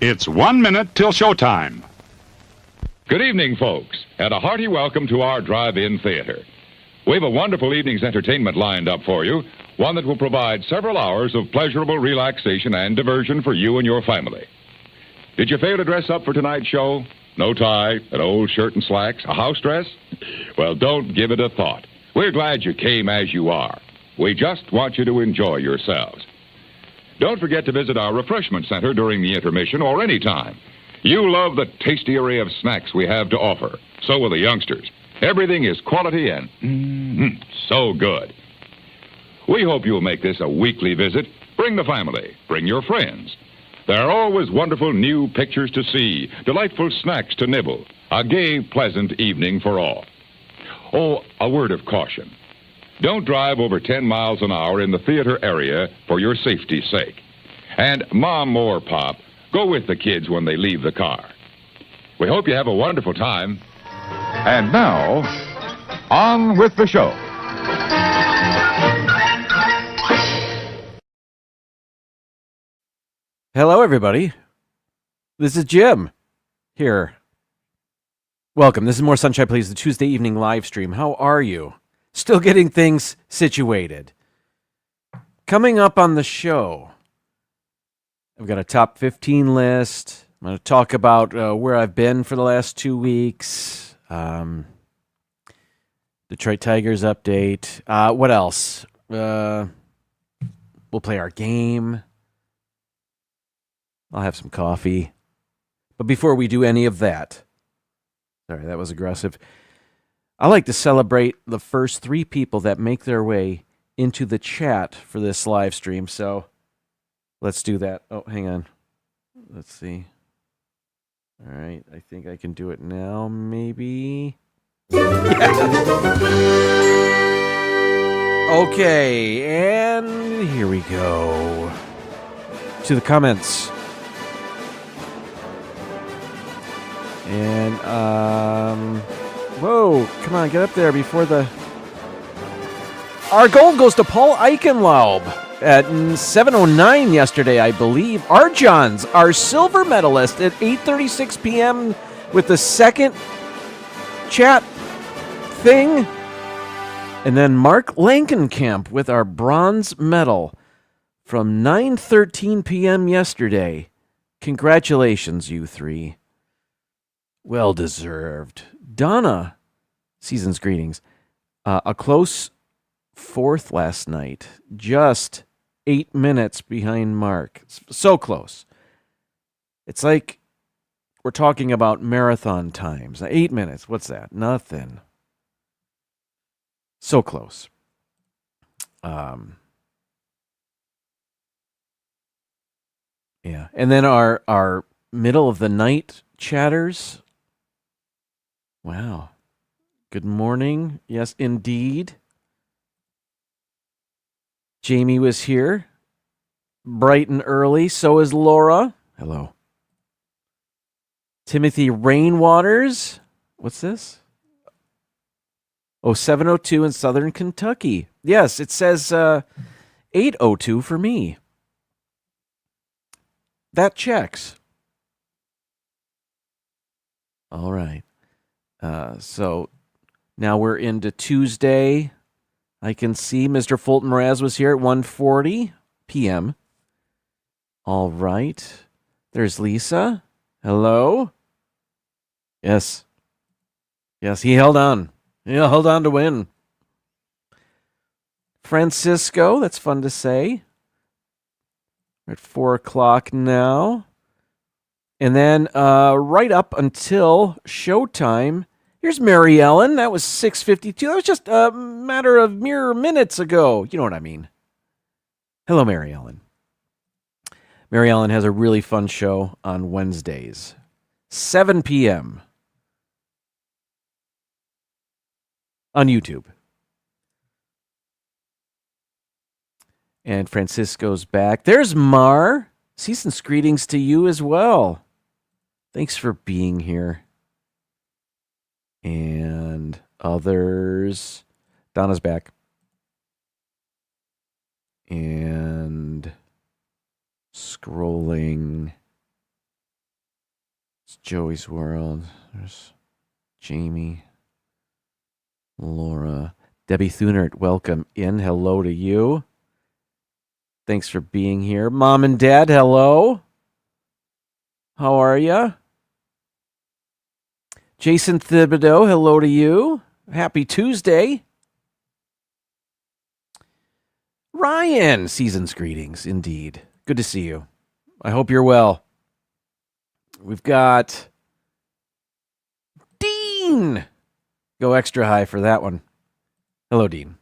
It's 1 minute till showtime. Good evening, folks, and a hearty welcome to our drive-in theater. We have a wonderful evening's entertainment lined up for you, one that will provide several hours of pleasurable relaxation and diversion for you and your family. Did you fail to dress up for tonight's show? No tie, an old shirt and slacks, a house dress? Well, don't give it a thought. We're glad you came as you are. We just want you to enjoy yourselves. Don't forget to visit our refreshment center during the intermission or any time. You love the tasty array of snacks we have to offer. So will the youngsters. Everything is quality and so good. We hope you'll make this a weekly visit. Bring the family. Bring your friends. There are always wonderful new pictures to see, delightful snacks to nibble, a gay, pleasant evening for all. Oh, a word of caution. Don't drive over 10 miles an hour in the theater area for your safety's sake. And Mom or Pop, go with the kids when they leave the car. We hope you have a wonderful time. And now, on with the show. Hello, everybody. This is Jim here. Welcome. This is More Sunshine, Please, the Tuesday evening live stream. How are you? Still getting things situated. Coming up on the show, I've got a top 15 list. I'm going to talk about where I've been for the last 2 weeks. Detroit Tigers update. What else? We'll play our game. I'll have some coffee. But before we do any of that, sorry, that was aggressive. I like to celebrate the first 3 people that make their way into the chat for this live stream. So let's do that. Oh, hang on. Let's see. All right. I think I can do it now, maybe. Yes. Okay. And here we go. To the comments. And, whoa, come on, get up there before the... Our gold goes to Paul Eichenlaub at 7:09 yesterday, I believe. Arjons, our silver medalist at 8:36 p.m. with the second chat thing. And then Mark Lankenkamp with our bronze medal from 9:13 p.m. yesterday. Congratulations, you 3. Well deserved. Donna, season's greetings. A close 4th last night. Just 8 minutes behind Mark. So close. It's like we're talking about marathon times. 8 minutes. What's that? Nothing. So close. Yeah. And then our middle of the night chatters. Wow. Good morning. Yes, indeed. Jamie was here. Bright and early. So is Laura. Hello. Timothy Rainwaters. What's this? Oh, 7:02 in Southern Kentucky. Yes, it says 8:02 for me. That checks. All right. So now we're into Tuesday. I can see Mr. Fulton Mraz was here at 1:40 p.m. All right. There's Lisa. Hello. Yes. Yes, he held on. He held on to win. Francisco, that's fun to say. We're at 4 o'clock now. And then right up until showtime, here's Mary Ellen. That was 6:52. That was just a matter of mere minutes ago. You know what I mean. Hello, Mary Ellen. Mary Ellen has a really fun show on Wednesdays, 7 p.m. on YouTube. And Francisco's back. There's Mar. Season's greetings to you as well. Thanks for being here. And others. Donna's back. And scrolling. Joey's World. There's Jamie, Laura, Debbie Thunert. Welcome in. Hello to you. Thanks for being here. Mom and Dad, hello. How are you? Jason Thibodeau, hello to you. Happy Tuesday. Ryan, season's greetings, indeed. Good to see you. I hope you're well. We've got Dean. Go extra high for that one. Hello, Dean.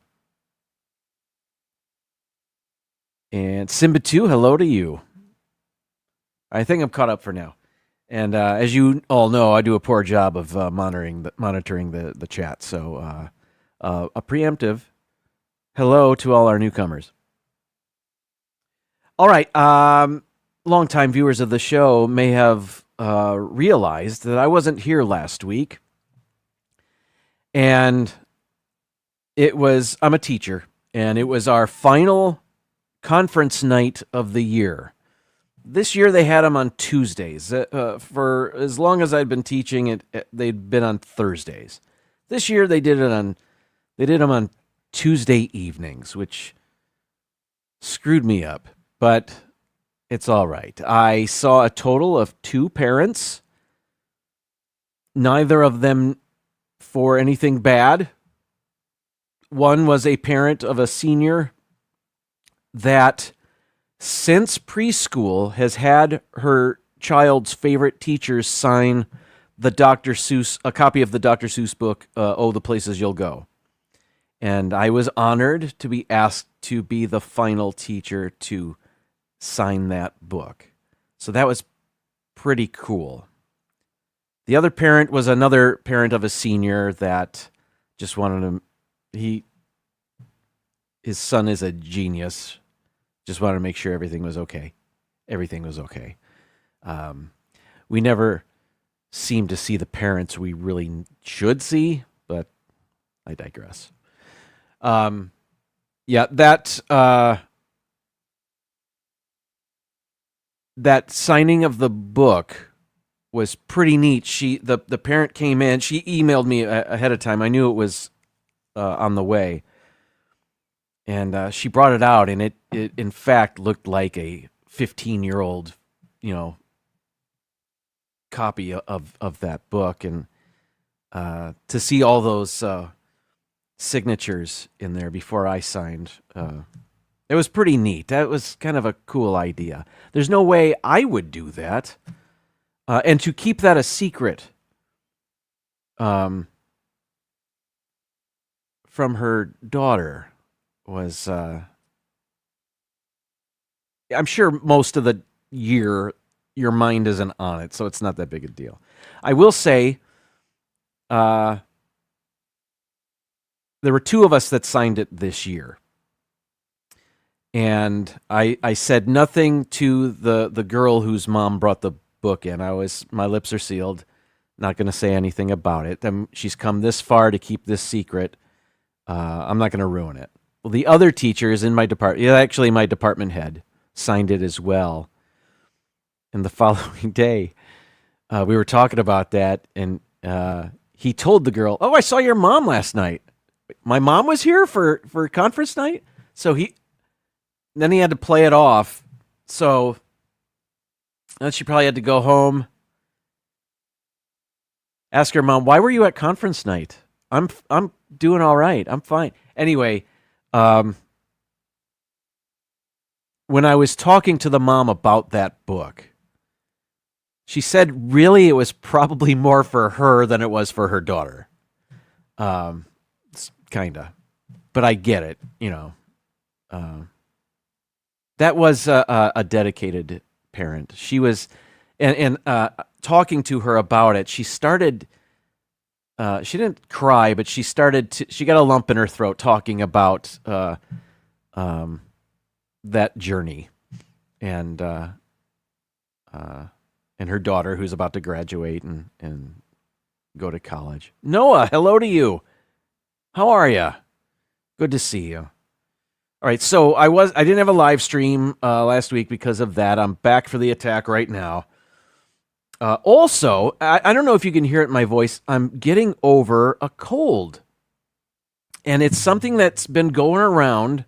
And Simba 2, hello to you. I think I'm caught up for now. And as you all know, I do a poor job of monitoring the chat. So a preemptive hello to all our newcomers. All right. Longtime viewers of the show may have realized that I wasn't here last week. And I'm a teacher, and it was our final conference night of the year. This year they had them on Tuesdays. For as long as I'd been teaching, they'd been on Thursdays. This year they did them on Tuesday evenings, which screwed me up, but it's all right. I saw a total of 2 parents, neither of them for anything bad. One was a parent of a senior that since preschool has had her child's favorite teachers sign a copy of the Dr. Seuss book, Oh, the Places You'll Go. And I was honored to be asked to be the final teacher to sign that book. So that was pretty cool. The other parent was another parent of a senior that just wanted his son is a genius. Just wanted to make sure everything was okay. Everything was okay. We never seem to see the parents we really should see, but I digress. That signing of the book was pretty neat. The parent came in. She emailed me ahead of time. I knew it was on the way. And she brought it out, and it in fact looked like a 15-year-old, copy of that book. And to see all those signatures in there before I signed, it was pretty neat. That was kind of a cool idea. There's no way I would do that. And to keep that a secret from her daughter was, I'm sure most of the year your mind isn't on it, so it's not that big a deal. I will say, there were 2 of us that signed it this year. And I said nothing to the girl whose mom brought the book in. My lips are sealed, not going to say anything about it. She's come this far to keep this secret. I'm not going to ruin it. Well, the other teachers in my department, actually my department head, signed it as well. And the following day, we were talking about that, and he told the girl, "Oh, I saw your mom last night." My mom was here for conference night? So then he had to play it off. So then she probably had to go home, ask her mom, "Why were you at conference night?" I'm doing all right. I'm fine. Anyway, when I was talking to the mom about that book, she said really it was probably more for her than it was for her daughter. Kinda. But I get it, that was a dedicated parent. She was, and talking to her about it, she started, she didn't cry, but she got a lump in her throat talking about that journey and her daughter who's about to graduate and go to college. Noah, hello to you. How are you? Good to see you. All right, so I didn't have a live stream last week because of that. I'm back for the attack right now. Also, I don't know if you can hear it in my voice. I'm getting over a cold. And it's something that's been going around.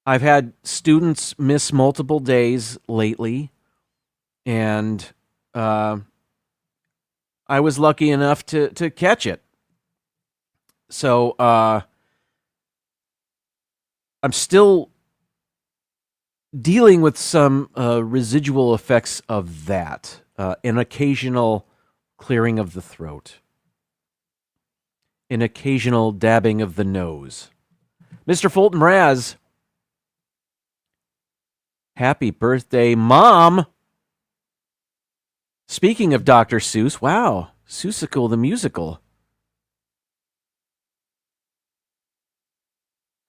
I've had students miss multiple days lately. And I was lucky enough to catch it. So I'm still dealing with some residual effects of that. An occasional clearing of the throat. An occasional dabbing of the nose. Mr. Fulton Raz, happy birthday, Mom! Speaking of Dr. Seuss, wow, Seussical the musical.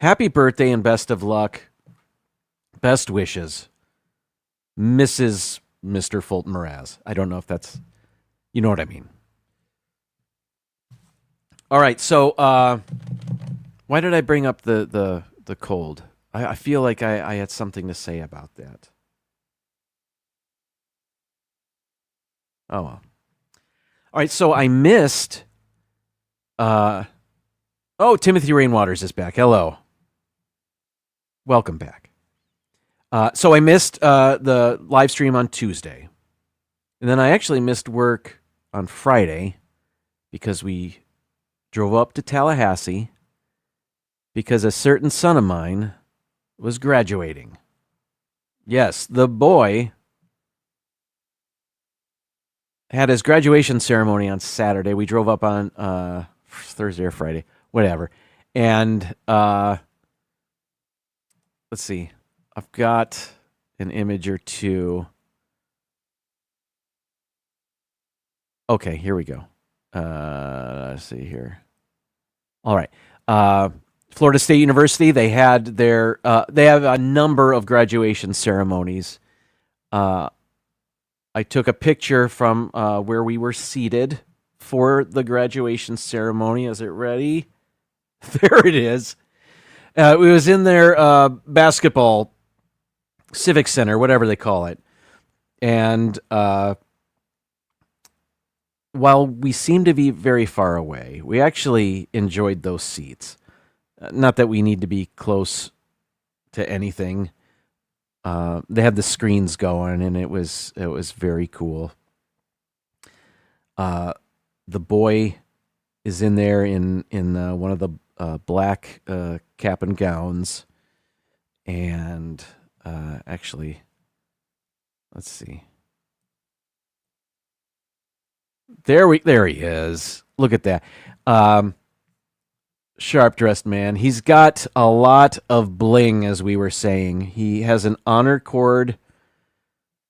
Happy birthday and best of luck. Best wishes, Mrs. Mr. Fulton Raz. I don't know if that's, you know what I mean. All right, so why did I bring up the cold? I feel like I had something to say about that. Oh, well. All right, so I missed... Timothy Rainwaters is back. Hello. Welcome back. So I missed the live stream on Tuesday. And then I actually missed work on Friday because we drove up to Tallahassee because a certain son of mine was graduating. Yes, the boy had his graduation ceremony on Saturday. We drove up on Thursday or Friday, whatever. And let's see. I've got an image or two. Okay, here we go. Let's see here. All right. Florida State University, they had they have a number of graduation ceremonies. I took a picture from where we were seated for the graduation ceremony. Is it ready? There it is. It was in their basketball civic center, whatever they call it. And while we seemed to be very far away, we actually enjoyed those seats. Not that we need to be close to anything. They had the screens going, and it was very cool. The boy is in there in one of the black cap and gowns, and actually, let's see. There he is. Look at that. Sharp dressed man. He's got a lot of bling, as we were saying. He has an honor cord.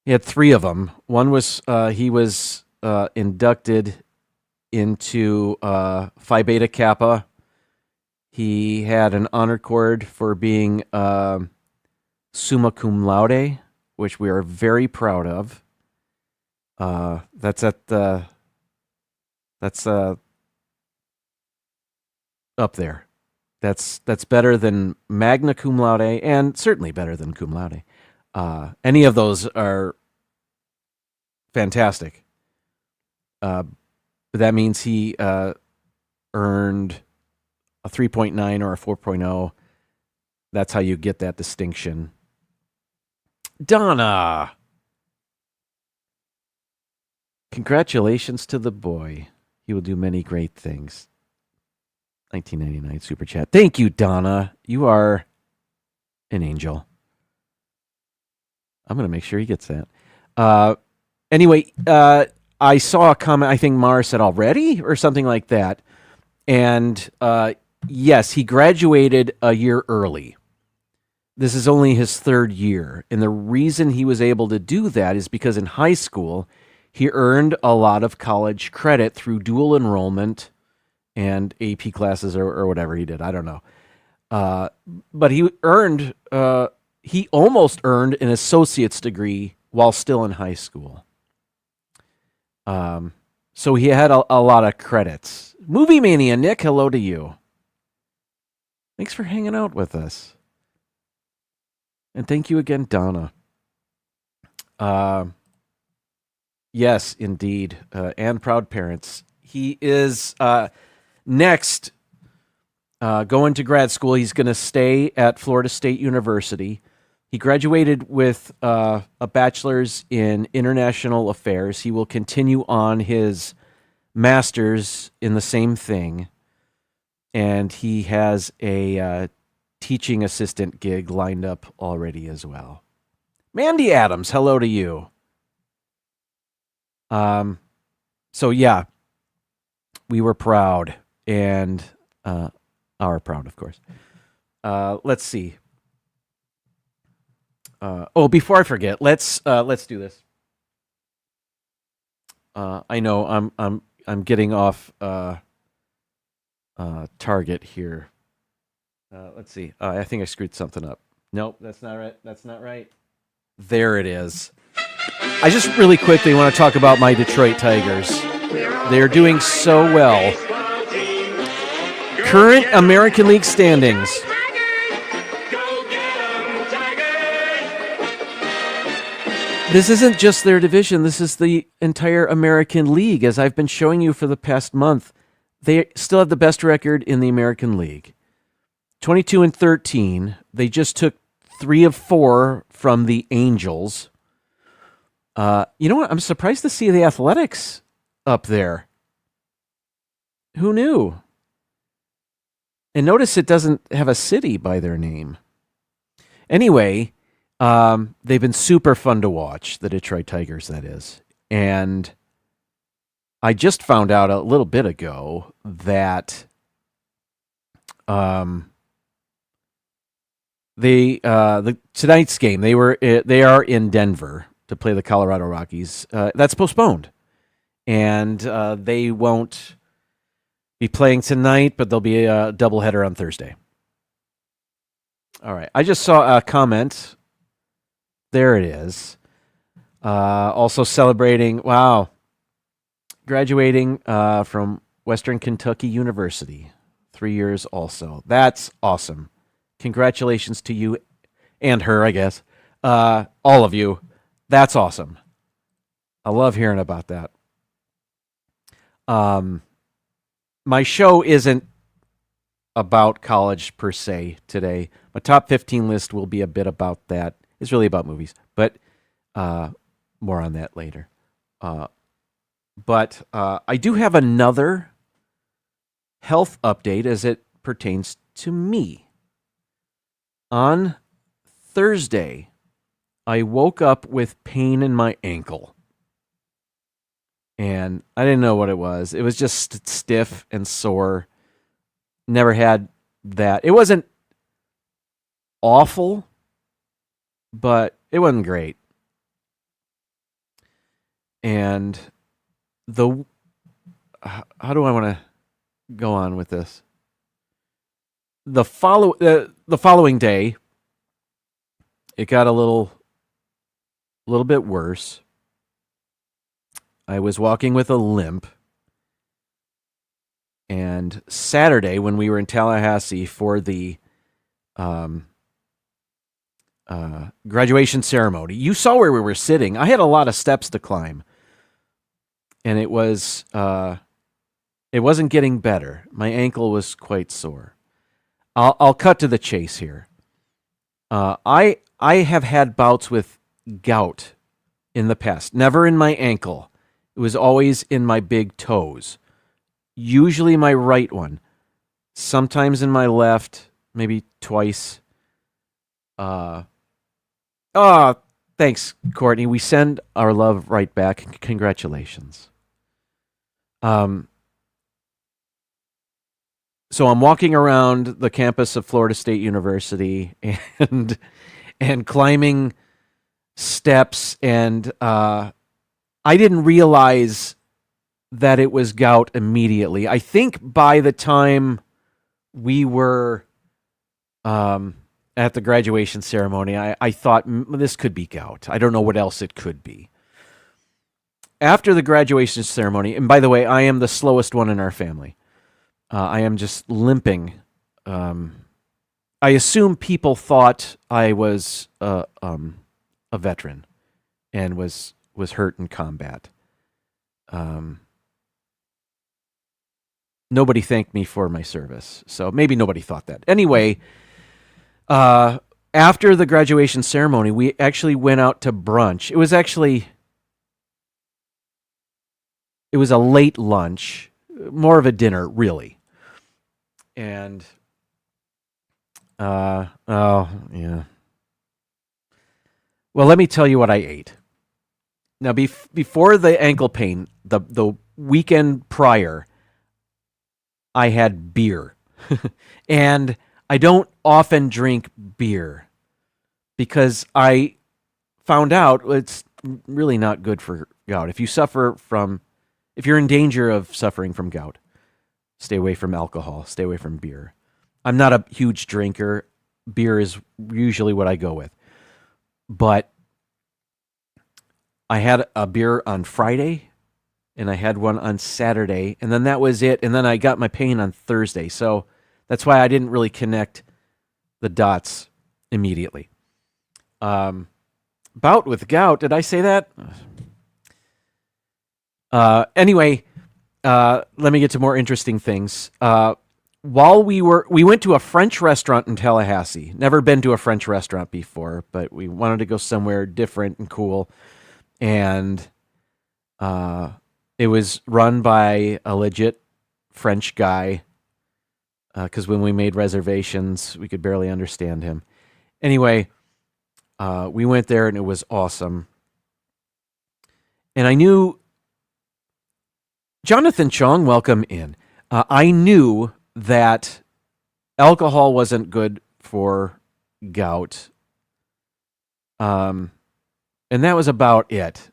He had 3 of them. One was he was inducted into Phi Beta Kappa. He had an honor cord for being summa cum laude, which we are very proud of. That's up there. That's better than magna cum laude, and certainly better than cum laude. Any of those are fantastic. That means he earned a 3.9 or a 4.0. That's how you get that distinction. Donna! Congratulations to the boy. He will do many great things. 1999 Super Chat. Thank you, Donna. You are an angel. I'm going to make sure he gets that. Anyway, I saw a comment, I think Mara said already, or something like that. And yes, he graduated a year early. This is only his 3rd year. And the reason he was able to do that is because in high school, he earned a lot of college credit through dual enrollment and AP classes or whatever he did. I don't know. But he almost earned an associate's degree while still in high school. So he had a lot of credits. Movie Mania, Nick, hello to you. Thanks for hanging out with us. And thank you again, Donna. Yes, indeed, and proud parents. He is next going to grad school. He's going to stay at Florida State University. He graduated with a bachelor's in international affairs. He will continue on his master's in the same thing, and he has a teaching assistant gig lined up already as well. Mandy Adams, hello to you. So yeah, we were proud and are proud, of course. Let's see. Before I forget, let's do this. I know I'm getting off target here. Let's see. I think I screwed something up. Nope, that's not right. That's not right. There it is. I just really quickly want to talk about my Detroit Tigers. They're doing so well. Current American League standings. This isn't just their division. This is the entire American League. As I've been showing you for the past month, they still have the best record in the American League. 22-13. They just took 3 of 4 from the Angels. You know what? I'm surprised to see the Athletics up there. Who knew? And notice it doesn't have a city by their name. Anyway, they've been super fun to watch, the Detroit Tigers, that is. And I just found out a little bit ago that tonight's game, they are in Denver to play the Colorado Rockies. That's postponed. And they won't be playing tonight, but there'll be a doubleheader on Thursday. All right. I just saw a comment. There it is. Also celebrating, graduating from Western Kentucky University. 3 years also. That's awesome. Congratulations to you and her, I guess. All of you. That's awesome. I love hearing about that. My show isn't about college per se today. My top 15 list will be a bit about that. It's really about movies, but more on that later. But I do have another health update as it pertains to me. On Thursday, I woke up with pain in my ankle. And I didn't know what it was. It was just stiff and sore. Never had that. It wasn't awful, but it wasn't great. And how do I want to go on with this? The following day, it got a little bit worse. I was walking with a limp. And Saturday, when we were in Tallahassee for the graduation ceremony, you saw where we were sitting. I had a lot of steps to climb. And it wasn't getting better. My ankle was quite sore. I'll cut to the chase here. I have had bouts with gout in the past. Never in my ankle. It was always in my big toes. Usually my right one. Sometimes in my left, maybe twice. Thanks, Courtney. We send our love right back. Congratulations. So I'm walking around the campus of Florida State University and climbing steps, and I didn't realize that it was gout immediately. I think by the time we were at the graduation ceremony, I thought this could be gout. I don't know what else it could be. After the graduation ceremony, and by the way, I am the slowest one in our family. I am just limping. I assume people thought I was a veteran and was hurt in combat. nobody thanked me for my service. So maybe nobody thought that. Anyway, after the graduation ceremony, we actually went out to brunch. It was a late lunch, more of a dinner, really. And, oh, yeah. Well, let me tell you what I ate. Now, before the ankle pain, the weekend prior, I had beer. And I don't often drink beer because I found out it's really not good for gout. If you're in danger of suffering from gout, stay away from alcohol, stay away from beer. I'm not a huge drinker. Beer is usually what I go with. But I had a beer on Friday, and I had one on Saturday, and then that was it. And then I got my pain on Thursday. So that's why I didn't really connect the dots immediately. Bout with gout, did I say that? Anyway, let me get to more interesting things. While we went to a French restaurant in Tallahassee. Never been to a French restaurant before, but we wanted to go somewhere different and cool. And it was run by a legit French guy, because when we made reservations, we could barely understand him. Anyway, we went there, and it was awesome. And I knew Jonathan Chong, welcome in. I knew that alcohol wasn't good for gout. And that was about it.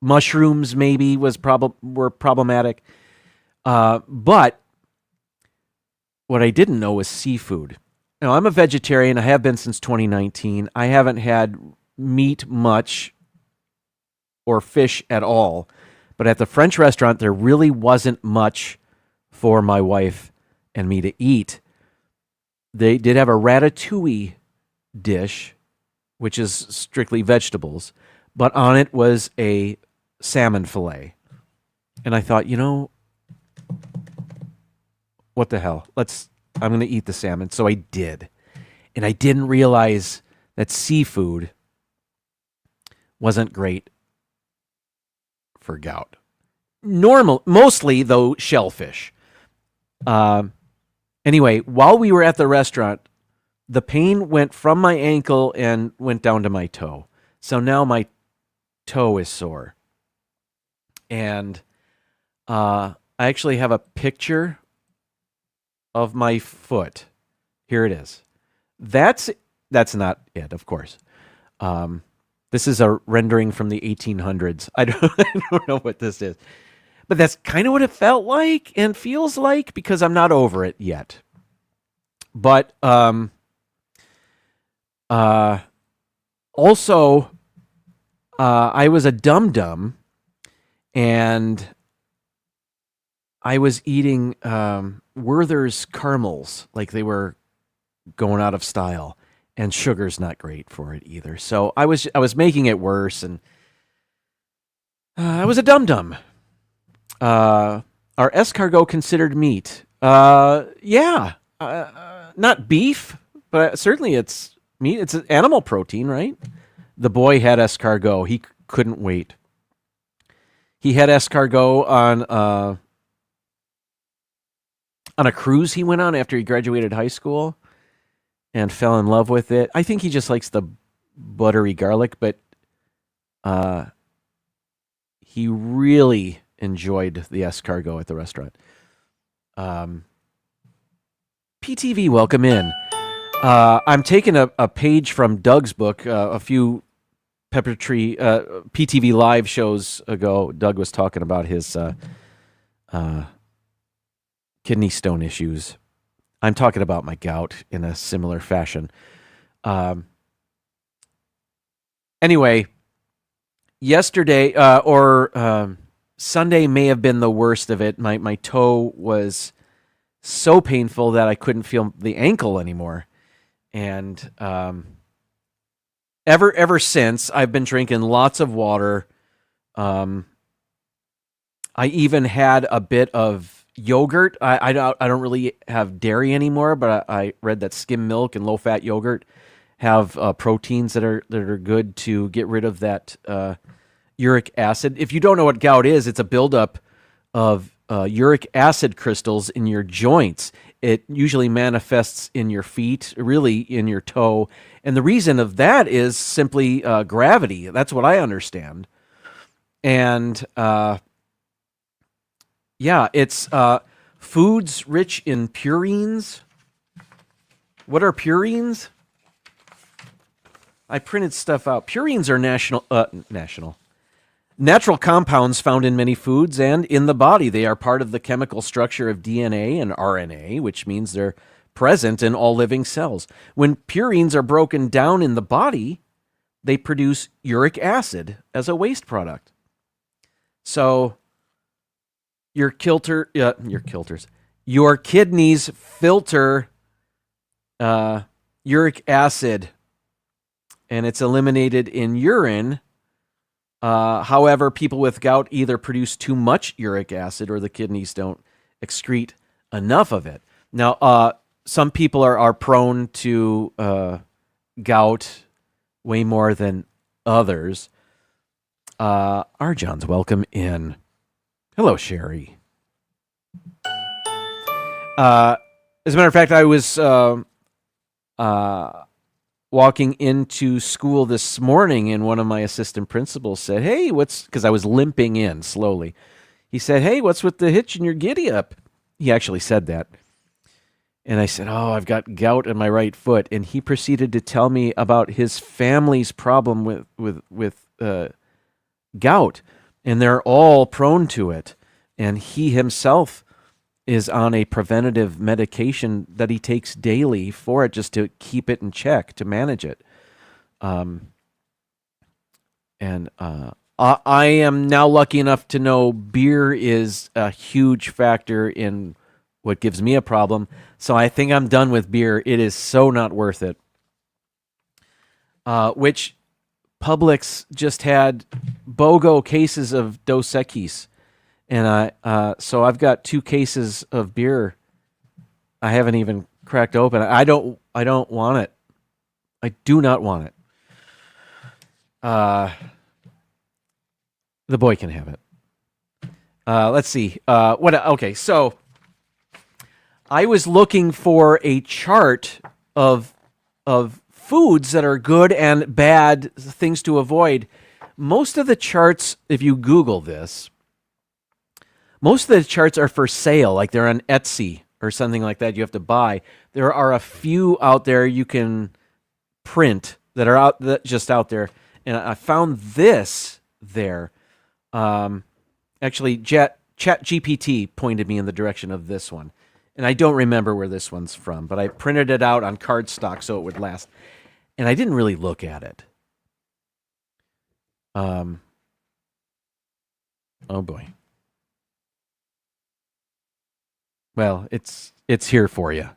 Mushrooms maybe were problematic. But what I didn't know was seafood. Now, I'm a vegetarian. I have been since 2019. I haven't had meat much or fish at all. But at the French restaurant, there really wasn't much for my wife and me to eat. They did have a ratatouille dish, which is strictly vegetables, but on it was a salmon fillet. And I thought, what the hell? I'm going to eat the salmon. So I did. And I didn't realize that seafood wasn't great for gout. Mostly, though, shellfish. Anyway, while we were at the restaurant, the pain went from my ankle and went down to my toe. So now my toe is sore. And I actually have a picture of my foot. Here it is. That's not it, of course. This is a rendering from the 1800s. I don't know what this is. But that's kind of what it felt like and feels like, because I'm not over it yet. But also, I was a dum-dum, and I was eating Werther's caramels like they were going out of style, and sugar's not great for it either. So I was making it worse, and I was a dum-dum. Are escargot considered meat? Yeah. Not beef, but certainly it's meat. It's animal protein, right? The boy had escargot. He couldn't wait. He had escargot on a cruise he went on after he graduated high school and fell in love with it. I think he just likes the buttery garlic, but he really enjoyed the escargot at the restaurant. PTV, welcome in. I'm taking a page from Doug's book. A few PTV live shows ago, Doug was talking about his kidney stone issues. I'm talking about my gout in a similar fashion. Anyway, yesterday or Sunday may have been the worst of it. My toe was so painful that I couldn't feel the ankle anymore. And ever since, I've been drinking lots of water. I even had a bit of yogurt. I don't really have dairy anymore, but I read that skim milk and low-fat yogurt have proteins that are good to get rid of that uric acid. If you don't know what gout is, it's a buildup of uric acid crystals in your joints. It usually manifests in your feet, really in your toe. And the reason of that is simply gravity. That's what I understand. And it's foods rich in purines. What are purines? I printed stuff out. Purines are natural compounds found in many foods and in the body. They are part of the chemical structure of DNA and RNA, which means they're present in all living cells. When purines are broken down in the body, they produce uric acid as a waste product. So your kidneys filter uric acid, and it's eliminated in urine. However, people with gout either produce too much uric acid or the kidneys don't excrete enough of it. Now, some people are prone to gout way more than others. Arjon's welcome in. Hello, Sherry. As a matter of fact, I was walking into school this morning, and one of my assistant principals said, "Hey, because I was limping in slowly. He said, "Hey, what's with the hitch in your giddy up?" He actually said that. And I said, "Oh, I've got gout in my right foot." And he proceeded to tell me about his family's problem with gout, and they're all prone to it. And he himself is on a preventative medication that he takes daily for it, just to keep it in check, to manage it. I am now lucky enough to know beer is a huge factor in what gives me a problem. So I think I'm done with beer. It is so not worth it. Which Publix just had BOGO cases of Dos Equis. And so I've got 2 cases of beer I haven't even cracked open. I don't want it. I do not want it. The boy can have it. Let's see. Okay, so I was looking for a chart of foods that are good and bad, things to avoid. Most of the charts, if you Google this, most of the charts are for sale, like they're on Etsy or something like that. You have to buy. There are a few out there you can print that are just out there, and I found this there. Actually, ChatGPT pointed me in the direction of this one, and I don't remember where this one's from, but I printed it out on cardstock so it would last, and I didn't really look at it. Oh boy. Well, it's here for you.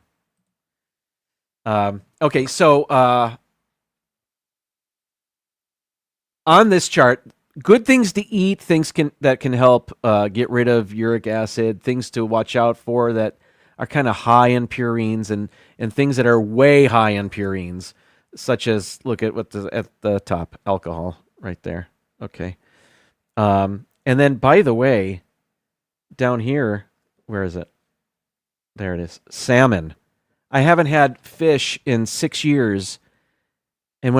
Okay, so on this chart, good things to eat, things that can help get rid of uric acid, things to watch out for that are kind of high in purines, and things that are way high in purines, such as, look at at the top, alcohol right there. Okay. And then, by the way, down here, where is it? There it is. Salmon. I haven't had fish in 6 years. And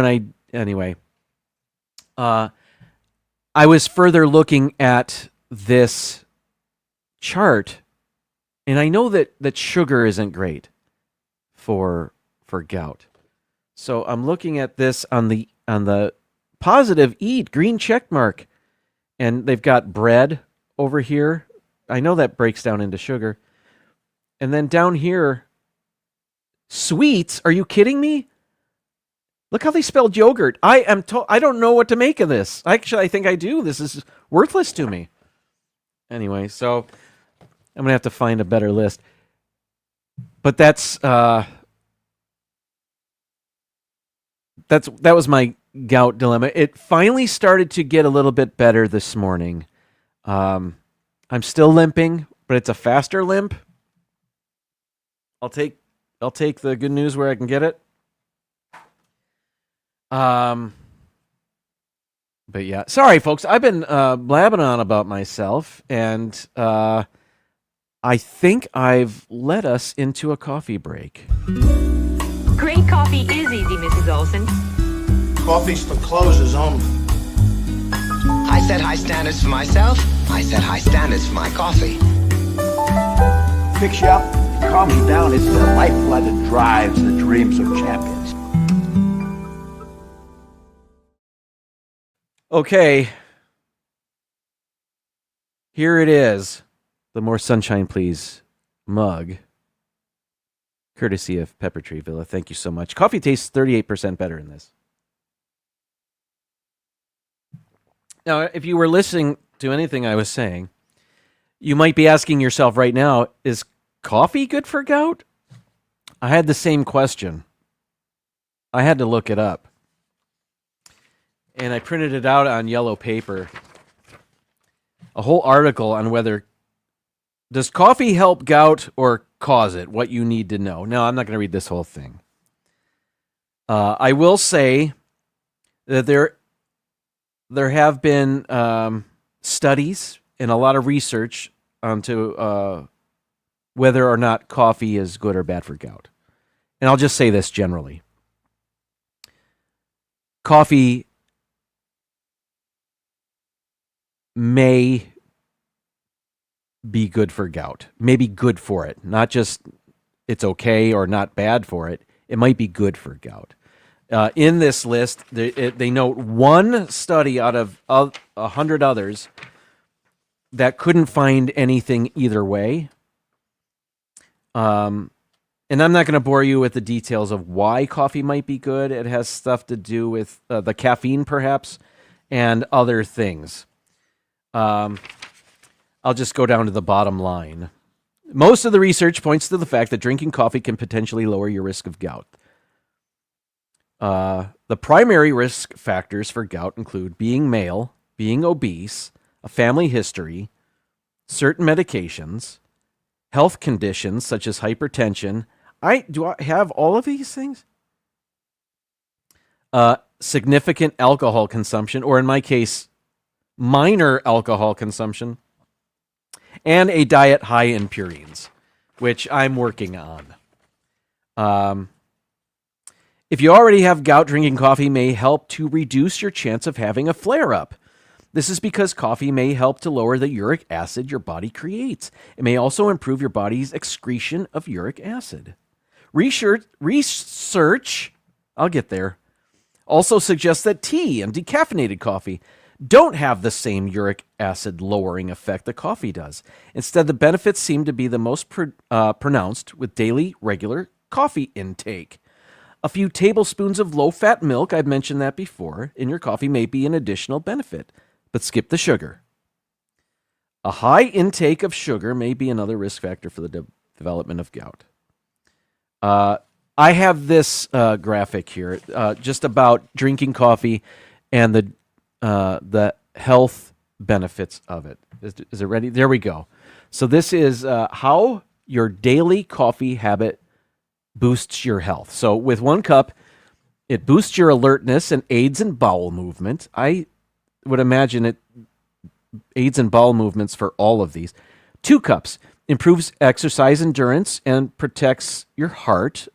I was further looking at this chart, and I know that sugar isn't great for gout. So I'm looking at this on the positive eat, green check mark. And they've got bread over here. I know that breaks down into sugar. And then down here, sweets. Are you kidding me? Look how they spelled yogurt. I don't know what to make of this. Actually, I think I do. This is worthless to me. Anyway, so I'm gonna have to find a better list. But that was my gout dilemma. It finally started to get a little bit better this morning. I I'm still limping, but it's a faster limp. I'll take the good news where I can get it. But yeah, sorry folks, I've been blabbing on about myself, and I think I've led us into a coffee break. Great coffee is easy, Mrs. Olson. Coffee's for closers only. I set high standards for myself. I set high standards for my coffee. Picks you up, calms you down. It's the lifeblood that drives the dreams of champions. Okay. Here it is. The More Sunshine Please mug. Courtesy of Pepper Tree Villa. Thank you so much. Coffee tastes 38% better in this. Now, if you were listening to anything I was saying, you might be asking yourself right now, is coffee good for gout? I had the same question. I had to look it up. And I printed it out on yellow paper. A whole article on whether does coffee help gout or cause it, what you need to know. Now, I'm not going to read this whole thing. I will say that there have been studies and a lot of research onto whether or not coffee is good or bad for gout. And I'll just say this generally. Coffee may be good for gout, maybe good for it, not just it's okay or not bad for it. It might be good for gout. In this list, they note one study out of 100 others that couldn't find anything either way. And I'm not going to bore you with the details of why coffee might be good. It has stuff to do with the caffeine, perhaps, and other things. I'll just go down to the bottom line. Most of the research points to the fact that drinking coffee can potentially lower your risk of gout. The primary risk factors for gout include being male, being obese, a family history, certain medications, health conditions such as hypertension. Do I have all of these things? Significant alcohol consumption, or in my case, minor alcohol consumption, and a diet high in purines, which I'm working on. If you already have gout, drinking coffee may help to reduce your chance of having a flare-up. This is because coffee may help to lower the uric acid your body creates. It may also improve your body's excretion of uric acid. Research, I'll get there, also suggests that tea and decaffeinated coffee don't have the same uric acid lowering effect that coffee does. Instead, the benefits seem to be the most pronounced with daily regular coffee intake. A few tablespoons of low-fat milk, I've mentioned that before, in your coffee may be an additional benefit, but skip the sugar. A high intake of sugar may be another risk factor for the development of gout. I have this graphic here just about drinking coffee and the health benefits of it. Is it ready? There we go. So this is how your daily coffee habit boosts your health. So with 1 cup, it boosts your alertness and aids in bowel movement. I would imagine it aids in bowel movements for all of these. 2 cups improves exercise endurance and protects your heart.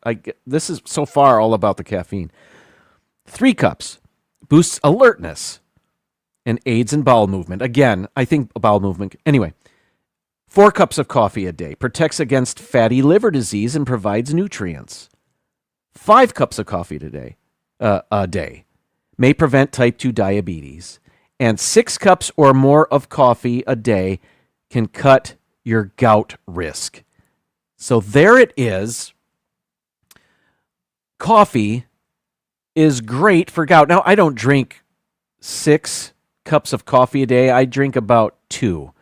This is so far all about the caffeine. 3 cups boosts alertness and aids in bowel movement. Again, I think bowel movement. Anyway, 4 cups of coffee a day protects against fatty liver disease and provides nutrients. 5 cups of coffee a day may prevent type 2 diabetes. And 6 cups or more of coffee a day can cut your gout risk. So there it is. Coffee is great for gout. Now, I don't drink 6 cups of coffee a day. I drink about 2.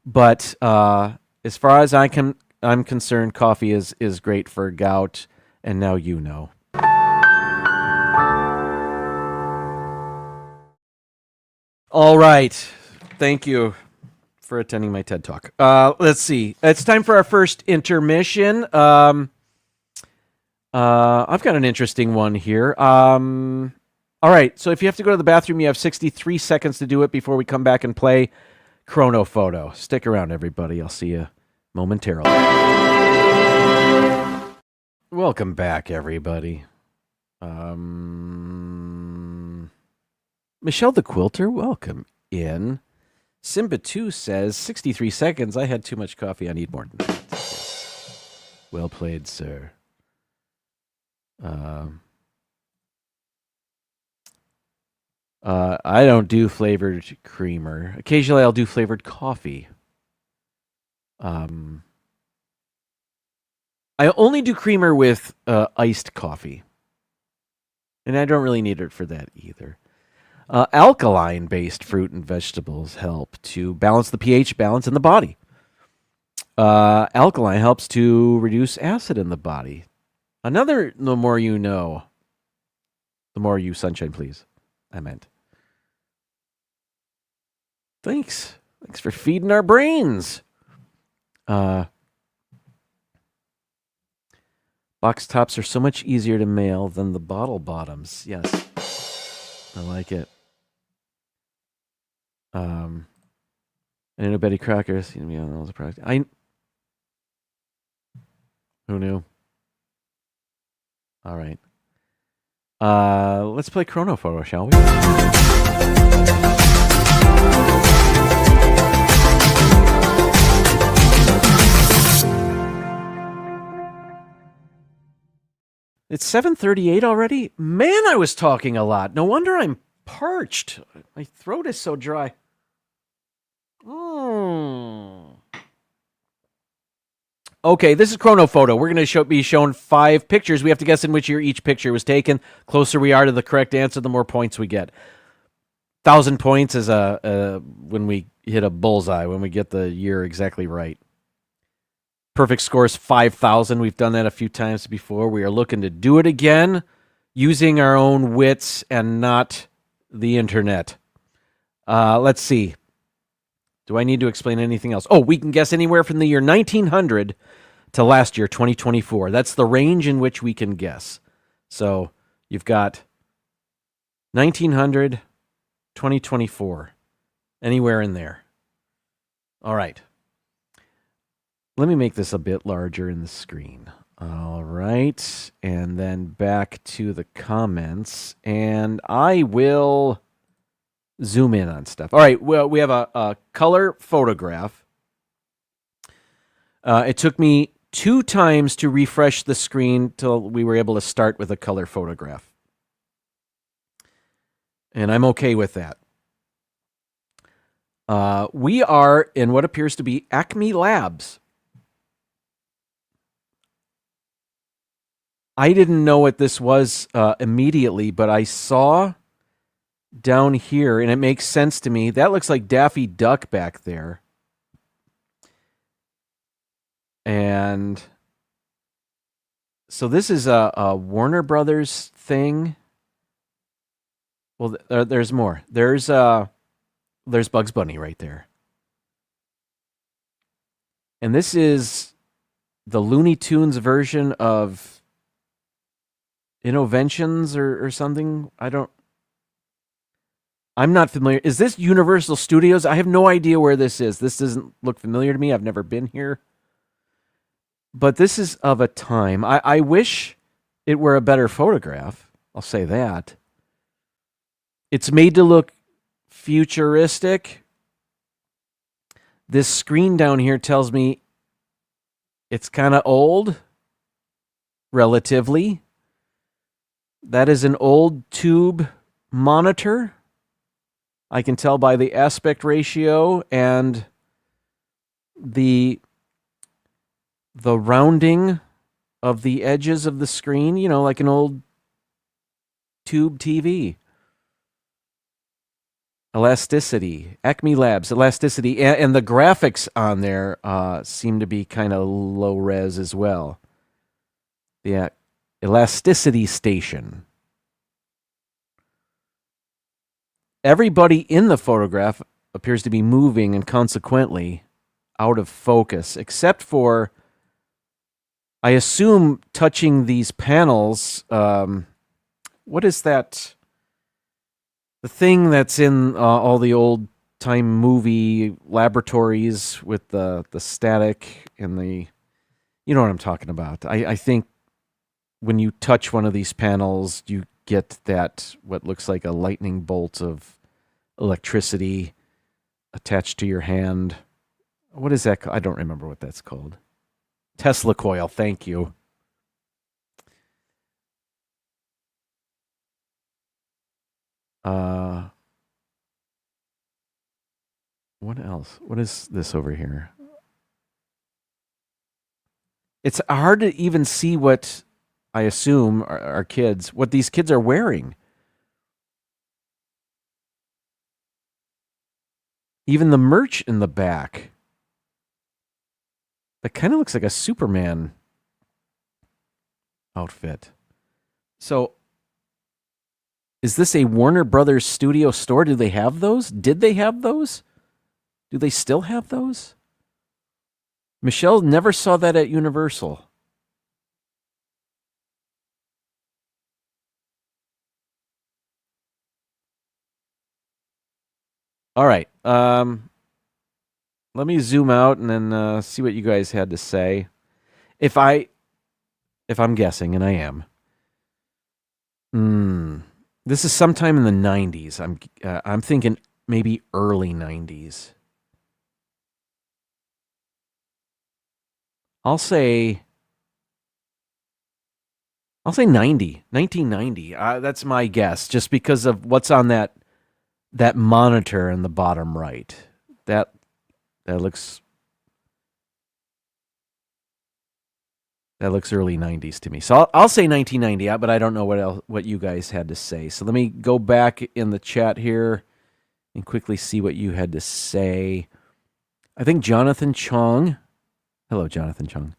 But as far as I'm concerned, coffee is great for gout, and now you know. All right. Thank you for attending my TED Talk. Let's see. It's time for our first intermission. I've got an interesting one here. All right, so if you have to go to the bathroom, you have 63 seconds to do it before we come back and play Chrono Photo. Stick around, everybody. I'll see you momentarily. Welcome back, everybody. Michelle the Quilter, welcome in. Simba 2 says, 63 seconds. I had too much coffee. I need more than that. Yes. Well played, sir. I don't do flavored creamer. Occasionally I'll do flavored coffee. I only do creamer with iced coffee. And I don't really need it for that either. Alkaline-based fruit and vegetables help to balance the pH balance in the body. Alkaline helps to reduce acid in the body. Another, the more you know. The more you, sunshine, please. I meant. Thanks. Thanks for feeding our brains. Box tops are so much easier to mail than the bottle bottoms. Yes. I like it. I know Betty Crocker seemed to be on all the product. Who knew? All right. Let's play Chrono Photo, shall we? It's 7:38 already? Man, I was talking a lot. No wonder I'm parched. My throat is so dry. Okay, this is Chrono Photo. We're going to be shown 5 pictures. We have to guess in which year each picture was taken. Closer we are to the correct answer, the more points we get. 1,000 points is when we hit a bullseye, when we get the year exactly right. Perfect score is 5,000. We've done that a few times before. We are looking to do it again using our own wits and not the internet. Let's see. Do I need to explain anything else? Oh, we can guess anywhere from the year 1900 to last year, 2024. That's the range in which we can guess. So you've got 1900, 2024, anywhere in there. All right. Let me make this a bit larger in the screen. All right. And then back to the comments. And I will zoom in on stuff. All right. Well, we have a color photograph. It took me 2 times to refresh the screen till we were able to start with a color photograph. And I'm okay with that. We are in what appears to be Acme Labs. I didn't know what this was immediately, but I saw down here, and it makes sense to me. That looks like Daffy Duck back there. And so this is a Warner Brothers thing. Well, there's more. There's Bugs Bunny right there. And this is the Looney Tunes version of Innoventions or something. I'm not familiar. Is this Universal Studios? I have no idea where this is. This doesn't look familiar to me. I've never been here. But this is of a time. I wish it were a better photograph. I'll say that. It's made to look futuristic. This screen down here tells me it's kind of old, relatively. That is an old tube monitor. I can tell by the aspect ratio and the rounding of the edges of the screen, you know, like an old tube TV. Elasticity, Acme Labs, elasticity, and the graphics on there seem to be kind of low res as well. The elasticity station. Everybody in the photograph appears to be moving and consequently out of focus, except for, I assume, touching these panels. What is that? The thing that's in all the old time movie laboratories with the static and the, you know what I'm talking about. I think when you touch one of these panels, you get that, what looks like a lightning bolt of electricity attached to your hand. What is that? I don't remember what that's called. Tesla coil. Thank you. What else? What is this over here? It's hard to even see what, I assume, our kids, what these kids are wearing. Even the merch in the back. That kind of looks like a Superman outfit. So, is this a Warner Brothers studio store? Do they have those? Did they have those? Do they still have those? Michelle never saw that at Universal. All right. Let me zoom out and then see what you guys had to say. If I'm guessing, and I am, this is sometime in the 90s. I'm thinking maybe early 90s. I'll say 1990. That's my guess, just because of what's on that monitor in the bottom right. That looks early 90s to me. So I'll say 1990, but I don't know what you guys had to say. So let me go back in the chat here and quickly see what you had to say. I think Jonathan Chong, hello Jonathan Chong,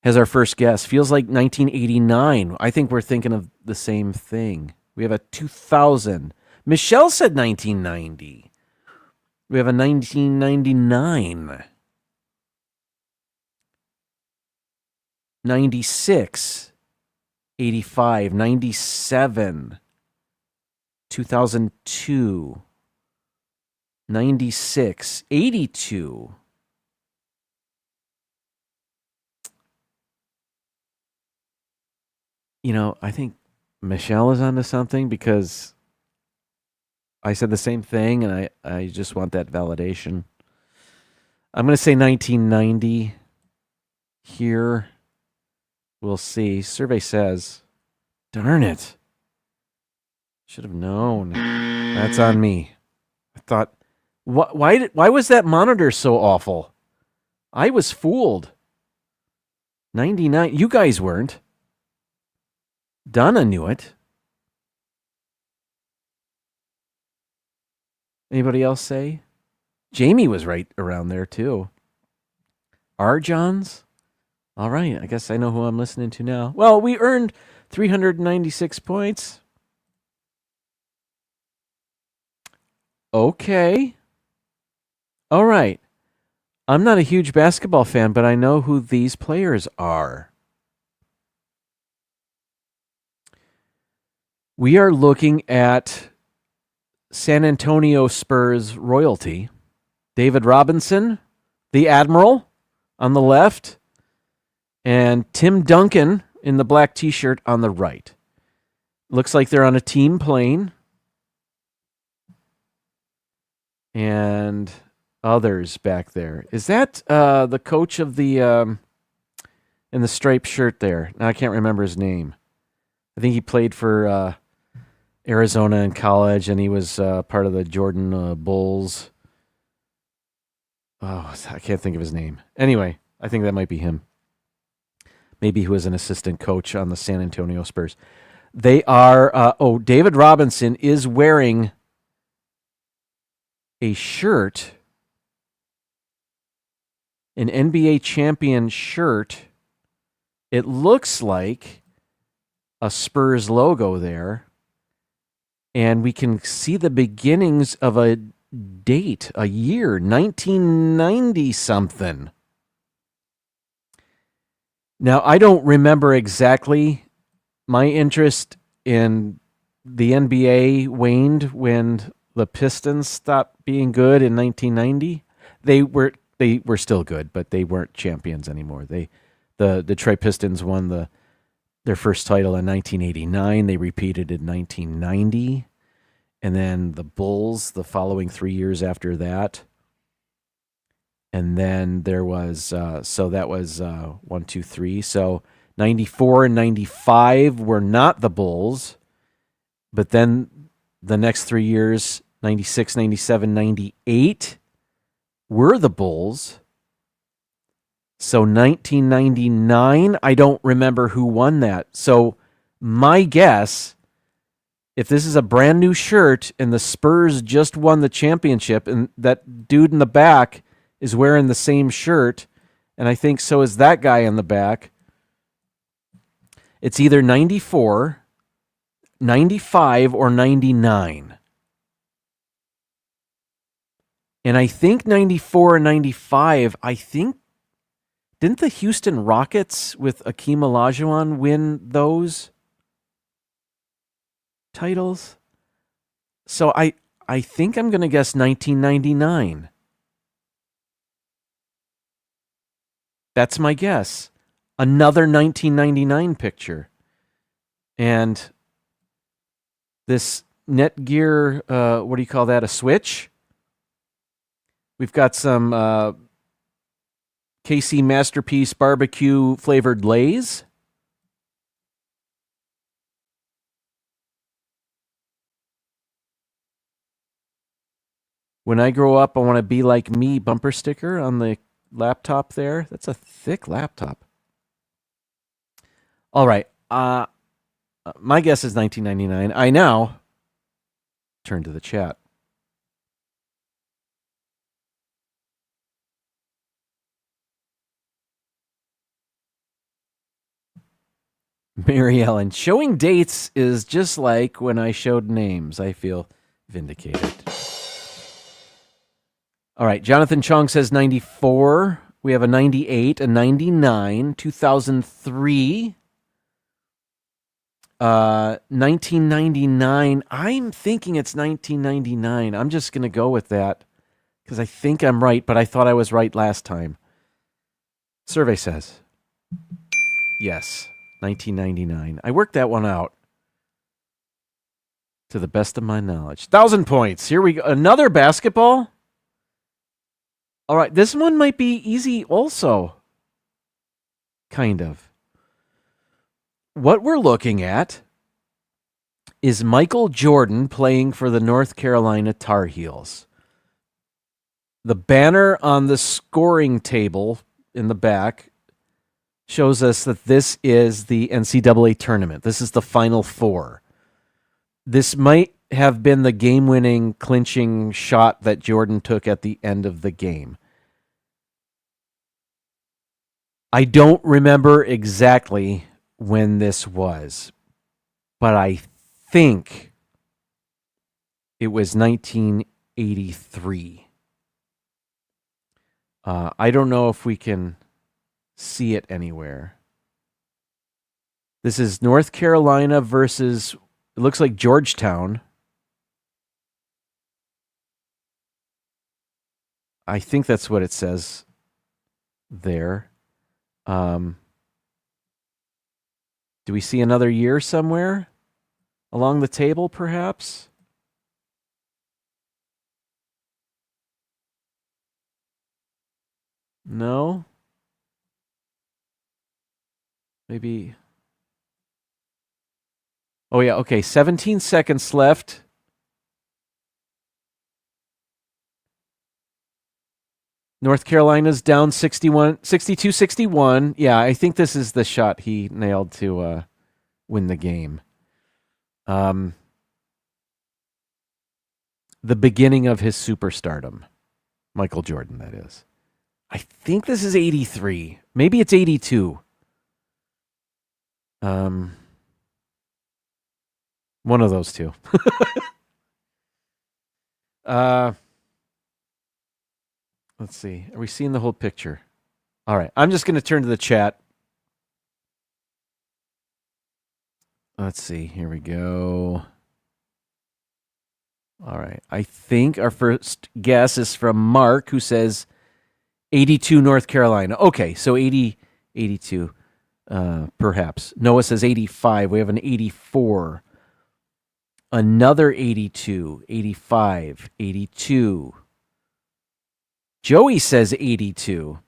has our first guess. Feels like 1989. I think we're thinking of the same thing. We have a 2000. Michelle said 1990. We have a 1999. 96, 85, 97, 2002, 96, 82. You know, I think Michelle is onto something, because I said the same thing, and I just want that validation. I'm going to say 1990 here. We'll see. Survey says, darn it. Should have known. That's on me. I thought, why was that monitor so awful? I was fooled. 99. You guys weren't. Donna knew it. Anybody else say? Jamie was right around there too. R. Johns? All right, I guess I know who I'm listening to now. Well, we earned 396 points. Okay. All right. I'm not a huge basketball fan, but I know who these players are. We are looking at San Antonio Spurs royalty. David Robinson, the Admiral on the left, and Tim Duncan in the black t-shirt on the right. Looks like they're on a team plane. And others back there. Is that the coach of the in the striped shirt there? Now I can't remember his name. I think he played for Arizona in college, and he was part of the Jordan Bulls. Oh, I can't think of his name. Anyway, I think that might be him. Maybe he was an assistant coach on the San Antonio Spurs. They are, David Robinson is wearing a shirt, an NBA champion shirt. It looks like a Spurs logo there. And we can see the beginnings of a date, a year, 1990 something. Now, I don't remember exactly. My interest in the NBA waned when the Pistons stopped being good in 1990. They were still good, but they weren't champions anymore. The Detroit Pistons won their first title in 1989. They repeated in 1990, and then the Bulls the following 3 years after that. And then there was, so that was 1, 2, 3. So 94 and 95 were not the Bulls. But then the next 3 years, 96, 97, 98, were the Bulls. So 1999, I don't remember who won that. So my guess, if this is a brand new shirt and the Spurs just won the championship and that dude in the back is wearing the same shirt, and I think so is that guy in the back, it's either 94, 95, or 99. And I think 94 and 95, didn't the Houston Rockets with Akeem Olajuwon win those titles? So I think I'm going to guess 1999. That's my guess. Another 1999 picture. And this Netgear, what do you call that, a switch? We've got some KC Masterpiece barbecue flavored Lay's. When I grow up, I want to be like me bumper sticker on the laptop there. That's a thick laptop. All right. My guess is 1999. I now turn to the chat. Mary Ellen, showing dates is just like when I showed names. I feel vindicated. All right, Jonathan Chong says 94. We have a 98, a 99, 2003, 1999. I'm thinking it's 1999. I'm just going to go with that because I think I'm right, but I thought I was right last time. Survey says yes, 1999. I worked that one out to the best of my knowledge. 1,000 points. Here we go. Another basketball. All right, this one might be easy also. Kind of. What we're looking at is Michael Jordan playing for the North Carolina Tar Heels. The banner on the scoring table in the back shows us that this is the NCAA tournament. This is the Final Four. This might have been the game-winning, clinching shot that Jordan took at the end of the game. I don't remember exactly when this was, but I think it was 1983. I don't know if we can see it anywhere. This is North Carolina versus, it looks like Georgetown. I think that's what it says there. Do we see another year somewhere along the table, perhaps? No? Maybe. Oh, yeah, okay. 17 seconds left. North Carolina's down 62-61. Yeah, I think this is the shot he nailed to win the game. The beginning of his superstardom. Michael Jordan, that is. I think this is 83. Maybe it's 82. One of those two. Let's see. Are we seeing the whole picture? All right. I'm just going to turn to the chat. Let's see. Here we go. All right. I think our first guess is from Mark, who says 82 North Carolina. Okay, so 82, perhaps. Noah says 85. We have an 84. Another 82, 85, 82. Joey says 82.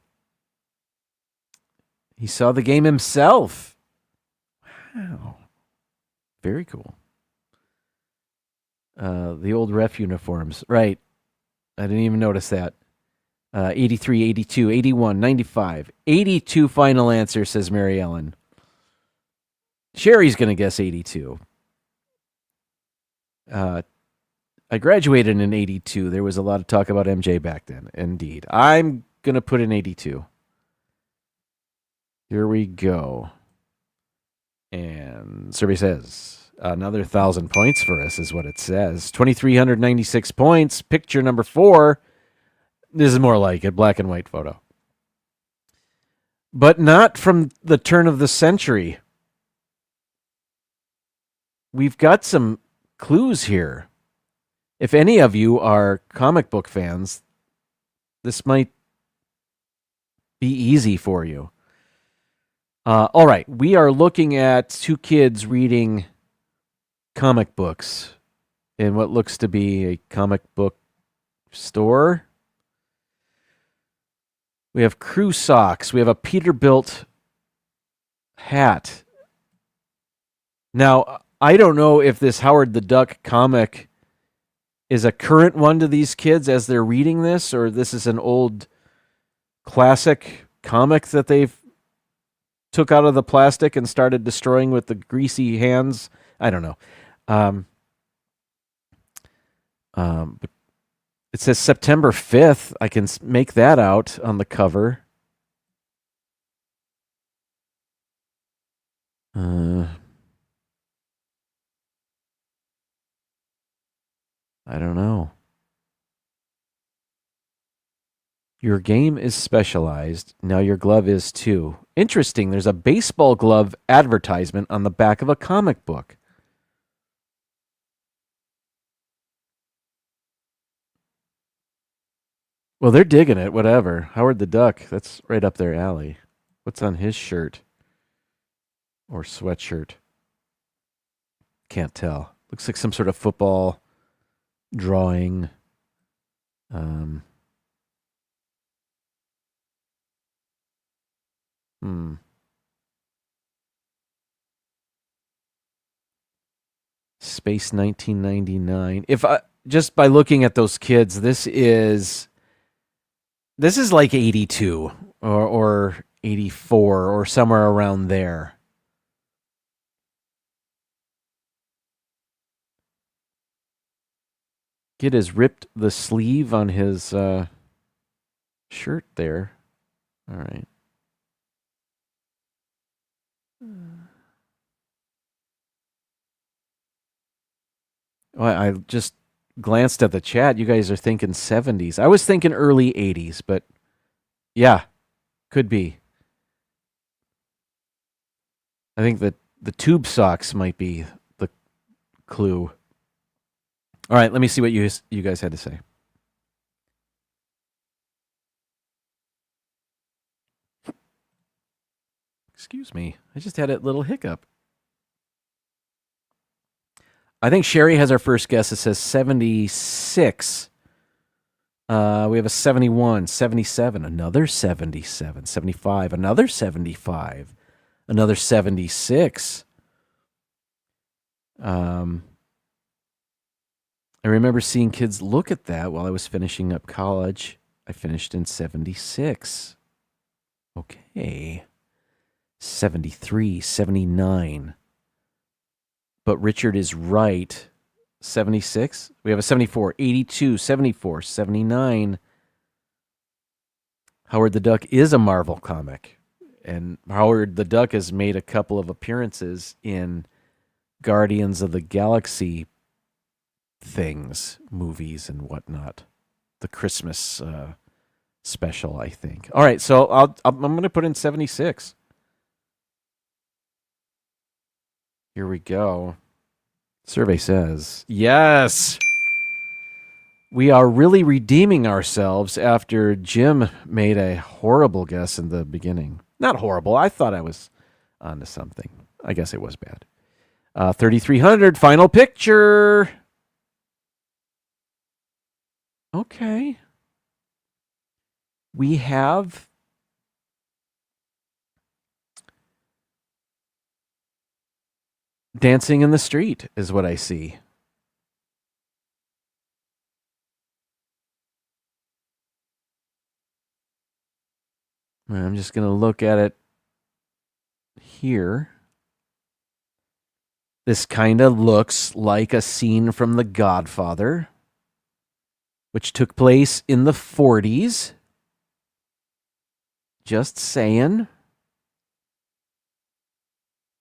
He saw the game himself. Wow. Very cool. The old ref uniforms. Right. I didn't even notice that. 83, 82, 81, 95. 82 final answer, says Mary Ellen. Sherry's going to guess 82. I graduated in 82. There was a lot of talk about MJ back then. Indeed. I'm going to put in 82. Here we go. And survey says another 1,000 points for us is what it says. 2,396 points. Picture number 4. This is more like it. Black and white photo. But not from the turn of the century. We've got some clues here. If any of you are comic book fans, this might be easy for you. All right, we are looking at two kids reading comic books in what looks to be a comic book store. We have crew socks. We have a Peterbilt hat. Now, I don't know if this Howard the Duck comic is a current one to these kids as they're reading this, or this is an old classic comic that they've took out of the plastic and started destroying with the greasy hands. I don't know. But it says September 5th. I can make that out on the cover. I don't know. Your game is specialized. Now your glove is too. Interesting. There's a baseball glove advertisement on the back of a comic book. Well, they're digging it, whatever. Howard the Duck, that's right up their alley. What's on his shirt? Or sweatshirt? Can't tell. Looks like some sort of football drawing. Space 1999. If I just by looking at those kids, this is like 82 or 84 or somewhere around there. Kid has ripped the sleeve on his shirt there. All right. Well, I just glanced at the chat. You guys are thinking 70s. I was thinking early 80s, but yeah, could be. I think that the tube socks might be the clue. All right, let me see what you guys had to say. Excuse me. I just had a little hiccup. I think Sherry has our first guess. It says 76. We have a 71, 77, another 77, 75, another 75, another 76. I remember seeing kids look at that while I was finishing up college. I finished in 76. Okay. 73, 79. But Richard is right. 76. We have a 74, 82, 74, 79. Howard the Duck is a Marvel comic. And Howard the Duck has made a couple of appearances in Guardians of the Galaxy things, movies and whatnot. The Christmas special, I think. All right, so I'm going to put in 76. Here we go. Survey says, yes. We are really redeeming ourselves after Jim made a horrible guess in the beginning. Not horrible. I thought I was onto something. I guess it was bad. 3,300, final picture. Okay. We have dancing in the street is what I see. I'm just going to look at it here. This kind of looks like a scene from The Godfather, which took place in the 40s. Just saying.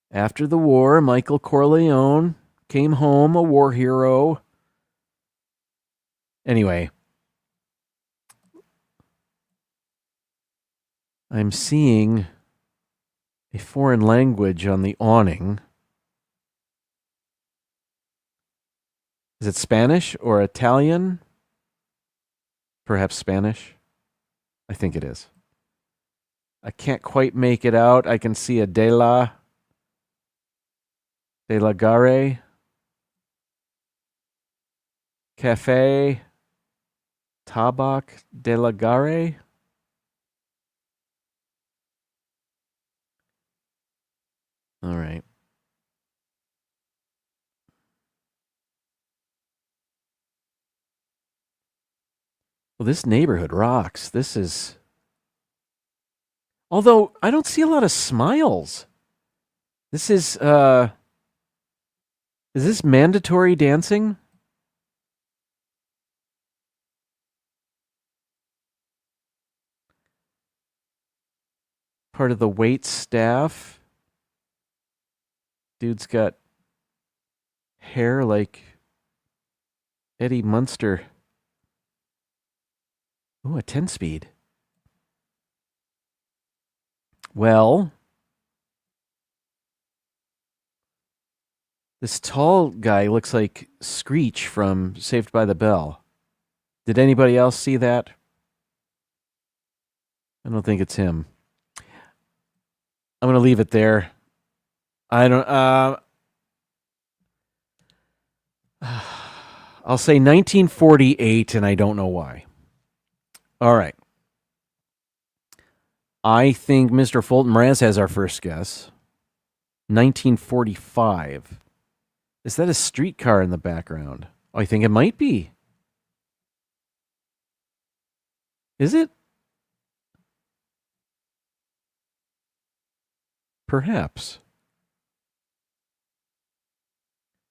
After the war, Michael Corleone came home, a war hero. Anyway, I'm seeing a foreign language on the awning. Is it Spanish or Italian? Perhaps Spanish. I think it is. I can't quite make it out. I can see a de la Gare, Cafe, Tabak de la Gare. All right. Well, this neighborhood rocks. This is... Although, I don't see a lot of smiles. This is this mandatory dancing? Part of the wait staff. Dude's got hair like Eddie Munster. Ooh, a 10-speed. Well, this tall guy looks like Screech from Saved by the Bell. Did anybody else see that? I don't think it's him. I'm going to leave it there. I don't... I'll say 1948, and I don't know why. All right. I think Mr. Fulton Mraz has our first guess. 1945. Is that a streetcar in the background? Oh, I think it might be. Is it? Perhaps.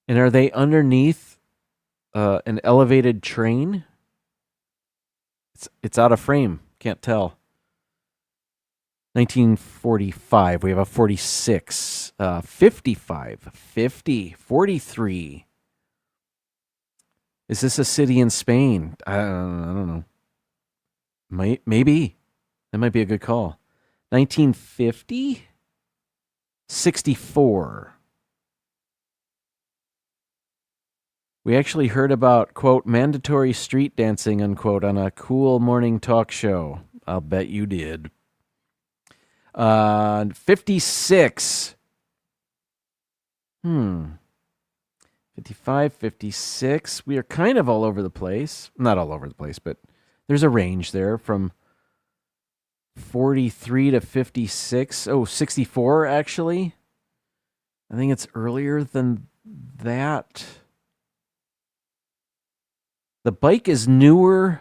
And are they underneath an elevated train? It's out of frame. Can't tell. 1945. We have a 46. 55. 50. 43. Is this a city in Spain? I don't know. Maybe. That might be a good call. 1950? 64. We actually heard about, quote, mandatory street dancing, unquote, on a cool morning talk show. I'll bet you did. 56. 55, 56. We are kind of all over the place. Not all over the place, but there's a range there from 43 to 56. Oh, 64, actually. I think it's earlier than that. The bike is newer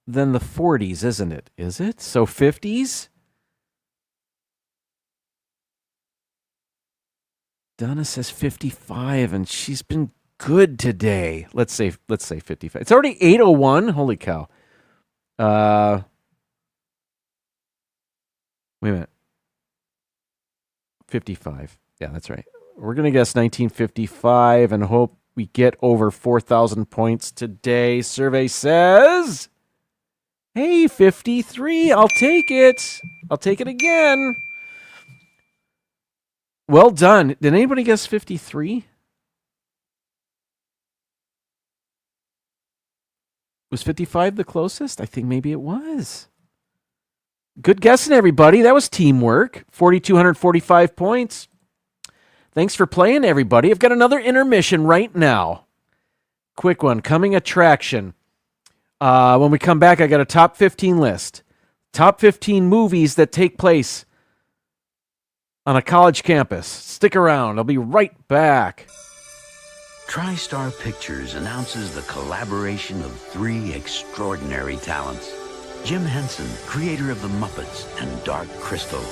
than the 40s, isn't it? Is it? So 50s? Donna says 55, and she's been good today. Let's say 55. It's already 8:01. Holy cow. Wait a minute. 55. Yeah, that's right. We're going to guess 1955 and hope we get over 4,000 points today. Survey says Hey, 53. I'll take it. I'll take it again. Well done. Did anybody guess 53? Was 55 the closest? I think maybe it was. Good guessing, everybody. That was teamwork. 4,245 points. Thanks for playing, everybody. I've got another intermission right now. Quick one. Coming attraction. When we come back, I got a top 15 list. Top 15 movies that take place on a college campus. Stick around. I'll be right back. TriStar Pictures announces the collaboration of three extraordinary talents. Jim Henson, creator of The Muppets and Dark Crystal.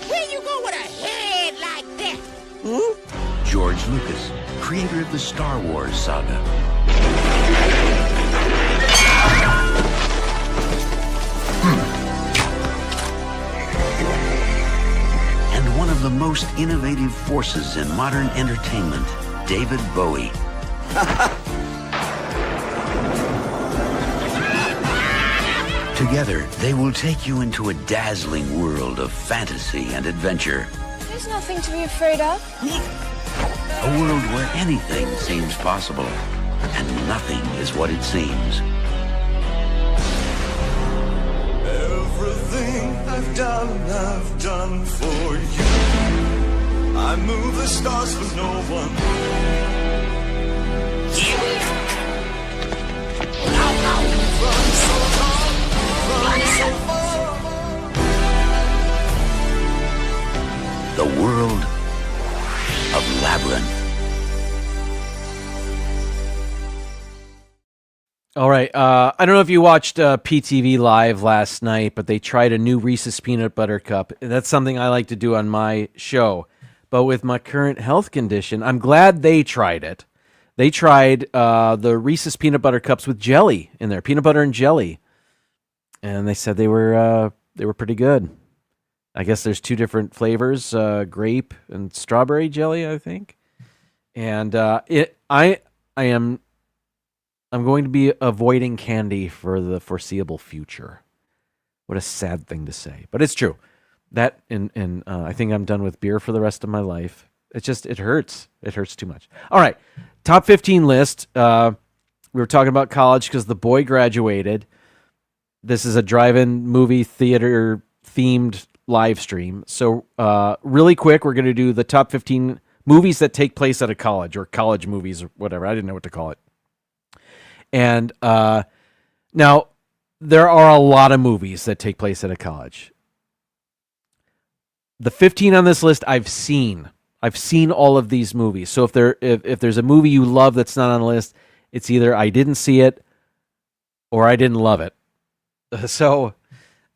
Where you go with a head like that? George Lucas, creator of the Star Wars saga. And one of the most innovative forces in modern entertainment, David Bowie. Together, they will take you into a dazzling world of fantasy and adventure. There's nothing to be afraid of. A world where anything seems possible and nothing is what it seems. Everything I've done for you. I move the stars for no one. Run so far, run so far. The world of Labyrinth. All right. I don't know if you watched PTV Live last night, but they tried a new Reese's Peanut Butter Cup. That's something I like to do on my show. But with my current health condition, I'm glad they tried it. They tried the Reese's Peanut Butter Cups with jelly in there, peanut butter and jelly. And they said they were pretty good. I guess there's two different flavors, grape and strawberry jelly, I think. And I'm going to be avoiding candy for the foreseeable future. What a sad thing to say, but it's true. That and I think I'm done with beer for the rest of my life. It hurts. It hurts too much. All right, top 15 list. We were talking about college because the boy graduated. This is a drive-in movie theater themed live stream. So really quick, we're going to do the top 15 movies that take place at a college or college movies or whatever. I didn't know what to call it. And now there are a lot of movies that take place at a college. The 15 on this list I've seen. I've seen all of these movies. So if there's a movie you love that's not on the list, it's either I didn't see it or I didn't love it. So,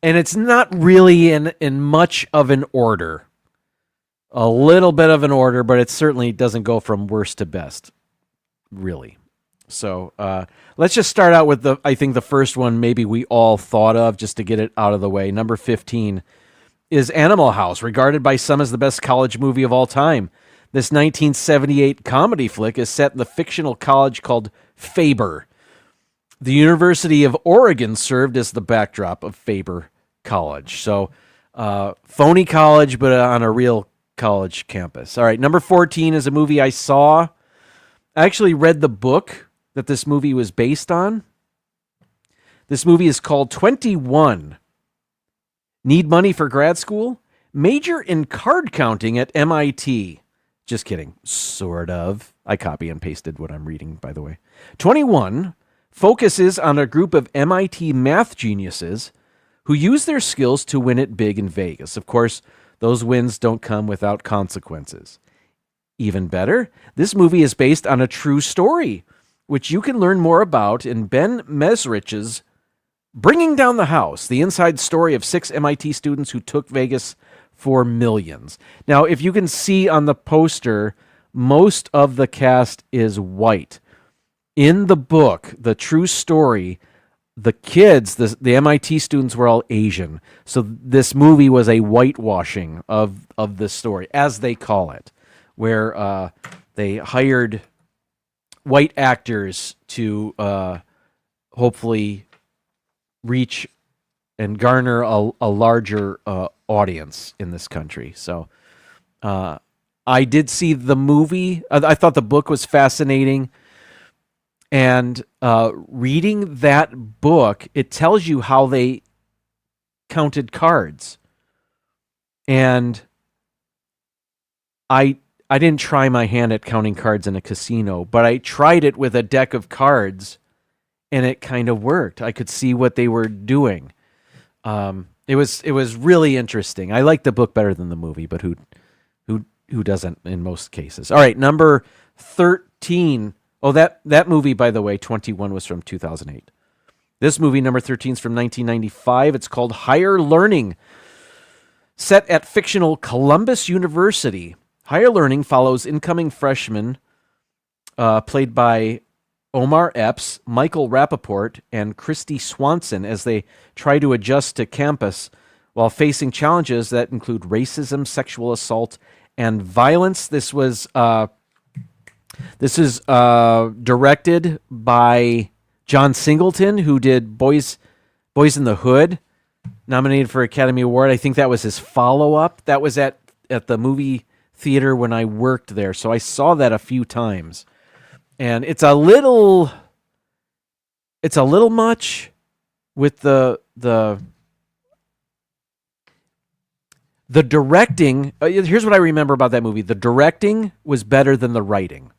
and it's not really in much of an order. A little bit of an order, but it certainly doesn't go from worst to best, really. So let's just start out with I think the first one maybe we all thought of just to get it out of the way. Number 15 is Animal House, regarded by some as the best college movie of all time. This 1978 comedy flick is set in the fictional college called Faber. The University of Oregon served as the backdrop of Faber College. So phony college, but on a real college campus. All right, number 14 is a movie I saw. I actually read the book that this movie was based on. This movie is called 21. Need money for grad school? Major in card counting at MIT. Just kidding. Sort of. I copy and pasted what I'm reading, by the way. 21 focuses on a group of MIT math geniuses who use their skills to win it big in Vegas. Of course, those wins don't come without consequences. Even better, this movie is based on a true story, which you can learn more about in Ben Mesrich's Bringing Down the House, the inside story of 6 MIT students who took Vegas for millions. Now, if you can see on the poster, most of the cast is white. In the book, the true story, the kids, the MIT students were all Asian. So this movie was a whitewashing of this story, as they call it, where they hired white actors to hopefully reach and garner a larger audience in this country. So I did see the movie. I thought the book was fascinating. And reading that book, it tells you how they counted cards. And I didn't try my hand at counting cards in a casino, but I tried it with a deck of cards, and it kind of worked. I could see what they were doing. It was really interesting. I like the book better than the movie, but who doesn't in most cases? All right, number 13. Oh, that movie, by the way, 21 was from 2008. This movie, number 13, is from 1995. It's called Higher Learning. Set at fictional Columbus University, Higher Learning follows incoming freshmen played by Omar Epps, Michael Rappaport, and Christy Swanson as they try to adjust to campus while facing challenges that include racism, sexual assault, and violence. This is directed by John Singleton, who did Boys in the Hood, nominated for Academy Award. I think that was his follow-up. That was at the movie theater when I worked there, so I saw that a few times. And it's a little much with the directing. Here's what I remember about that movie. The directing was better than the writing.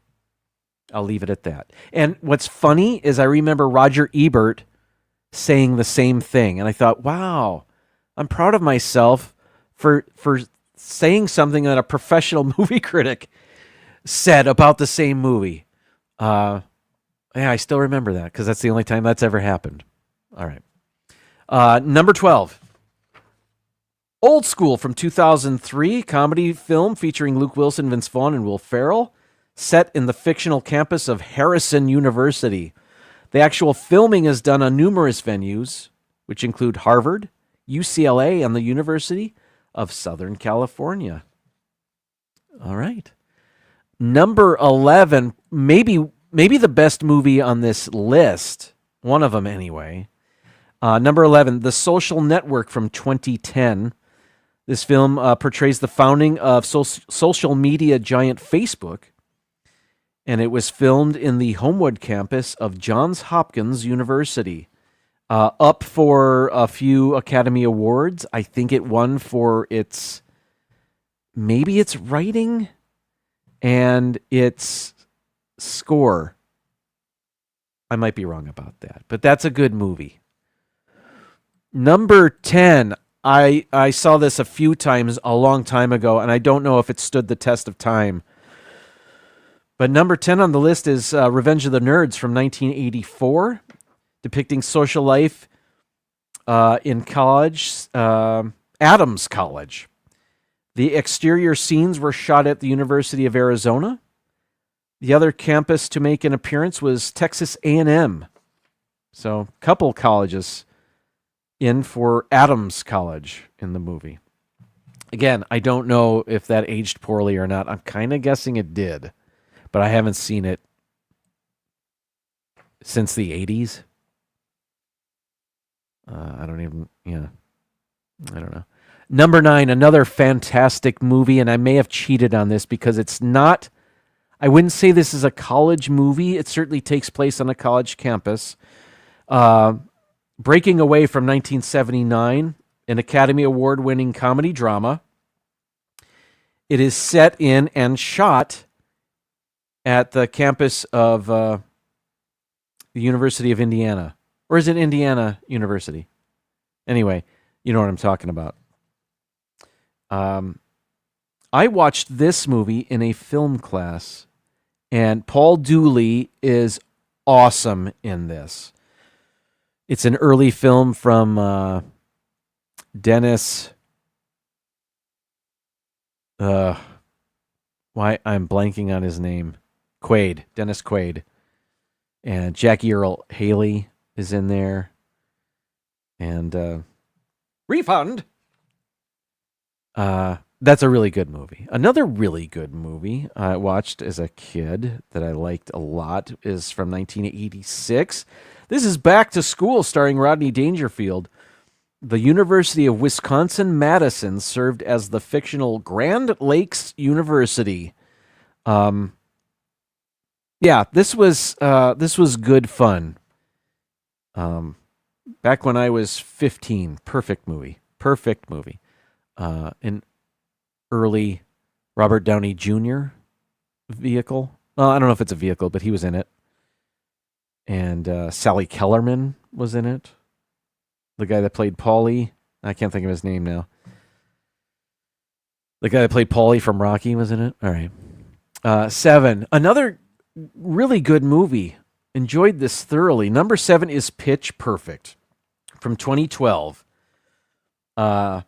I'll leave it at that. And what's funny is I remember Roger Ebert saying the same thing. And I thought, wow, I'm proud of myself for saying something that a professional movie critic said about the same movie. Yeah, I still remember that because that's the only time that's ever happened. All right. Number 12. Old School from 2003, comedy film featuring Luke Wilson, Vince Vaughn, and Will Ferrell, set in the fictional campus of Harrison University. The actual filming is done on numerous venues, which include Harvard, UCLA, and the University of Southern California. All right. Number 11, maybe the best movie on this list, one of them anyway. Number 11, The Social Network from 2010. This film portrays the founding of social media giant Facebook, and it was filmed in the Homewood campus of Johns Hopkins University. Up for a few Academy Awards. I think it won for its writing and its score. I might be wrong about that, but that's a good movie. Number 10. I saw this a few times a long time ago, and I don't know if it stood the test of time. But number 10 on the list is Revenge of the Nerds from 1984, depicting social life in college, Adams College. The exterior scenes were shot at the University of Arizona. The other campus to make an appearance was Texas A&M. So, a couple colleges in for Adams College in the movie. Again, I don't know if that aged poorly or not. I'm kind of guessing it did, but I haven't seen it since the 80s. I don't know. Number 9, another fantastic movie, and I may have cheated on this because it's not, I wouldn't say this is a college movie. It certainly takes place on a college campus. Breaking Away from 1979, an Academy Award-winning comedy drama. It is set in and shot at the campus of the University of Indiana. Or is it Indiana University? Anyway, you know what I'm talking about. I watched this movie in a film class, and Paul Dooley is awesome in this. It's an early film from Dennis. Why I'm blanking on his name. Quaid. Dennis Quaid. And Jackie Earle Haley is in there. And Refund. That's a really good movie. Another really good movie I watched as a kid that I liked a lot is from 1986. This is Back to School, starring Rodney Dangerfield. The University of Wisconsin-Madison served as the fictional Grand Lakes University. Yeah, this was good fun. Back when I was 15, perfect movie. An early Robert Downey Jr. vehicle. Well, I don't know if it's a vehicle, but he was in it. And Sally Kellerman was in it. The guy that played Paulie. I can't think of his name now. The guy that played Paulie from Rocky was in it. All right. 7. Another really good movie. Enjoyed this thoroughly. Number 7 is Pitch Perfect from 2012. Anna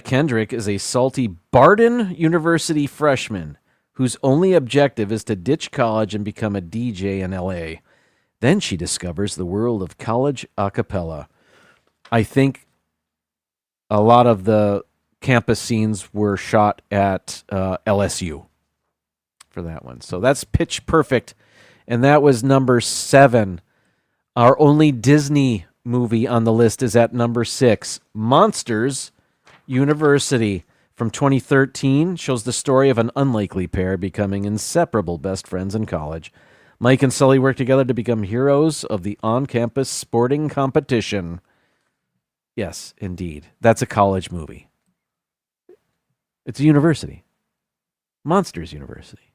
Kendrick is a salty Barden University freshman whose only objective is to ditch college and become a DJ in LA. Then she discovers the world of college a cappella. I think a lot of the campus scenes were shot at LSU for that one. So that's Pitch Perfect, and that was number 7. Our only Disney movie on the list is at number 6. Monsters University from 2013 shows the story of an unlikely pair becoming inseparable best friends in college. Mike and Sully work together to become heroes of the on-campus sporting competition. Yes, indeed. That's a college movie. It's a university. Monsters University.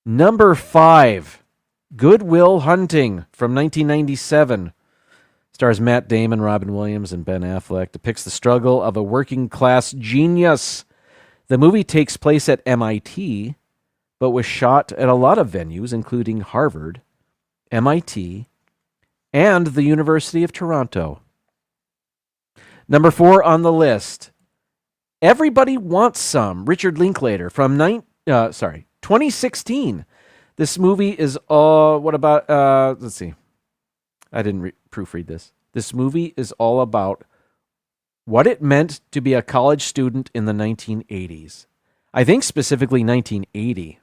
Number 5, Good Will Hunting from 1997. Stars Matt Damon, Robin Williams, and Ben Affleck. Depicts the struggle of a working-class genius. The movie takes place at MIT, but was shot at a lot of venues, including Harvard, MIT, and the University of Toronto. Number 4 on the list, Everybody Wants Some, Richard Linklater from 2016. This movie is what about, let's see. I didn't proofread this. This movie is all about what it meant to be a college student in the 1980s. I think specifically 1980.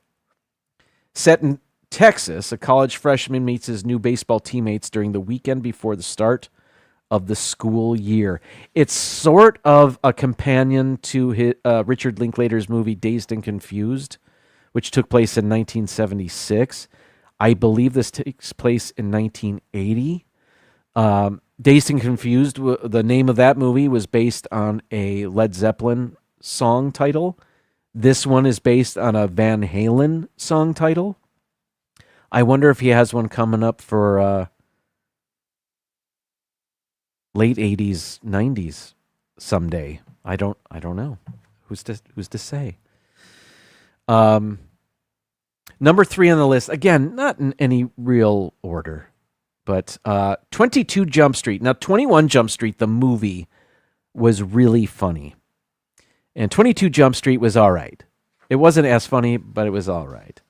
Set in Texas, a college freshman meets his new baseball teammates during the weekend before the start of the school year. It's sort of a companion to Richard Linklater's movie Dazed and Confused, which took place in 1976. I believe this takes place in 1980. Dazed and Confused, the name of that movie was based on a Led Zeppelin song title. This one is based on a Van Halen song title. I wonder if he has one coming up for late 80s, 90s someday. I don't know. Who's to say? Number 3 on the list, again, not in any real order, but 22 Jump Street. Now, 21 Jump Street, the movie, was really funny. And 22 Jump Street was all right. It wasn't as funny, but it was all right.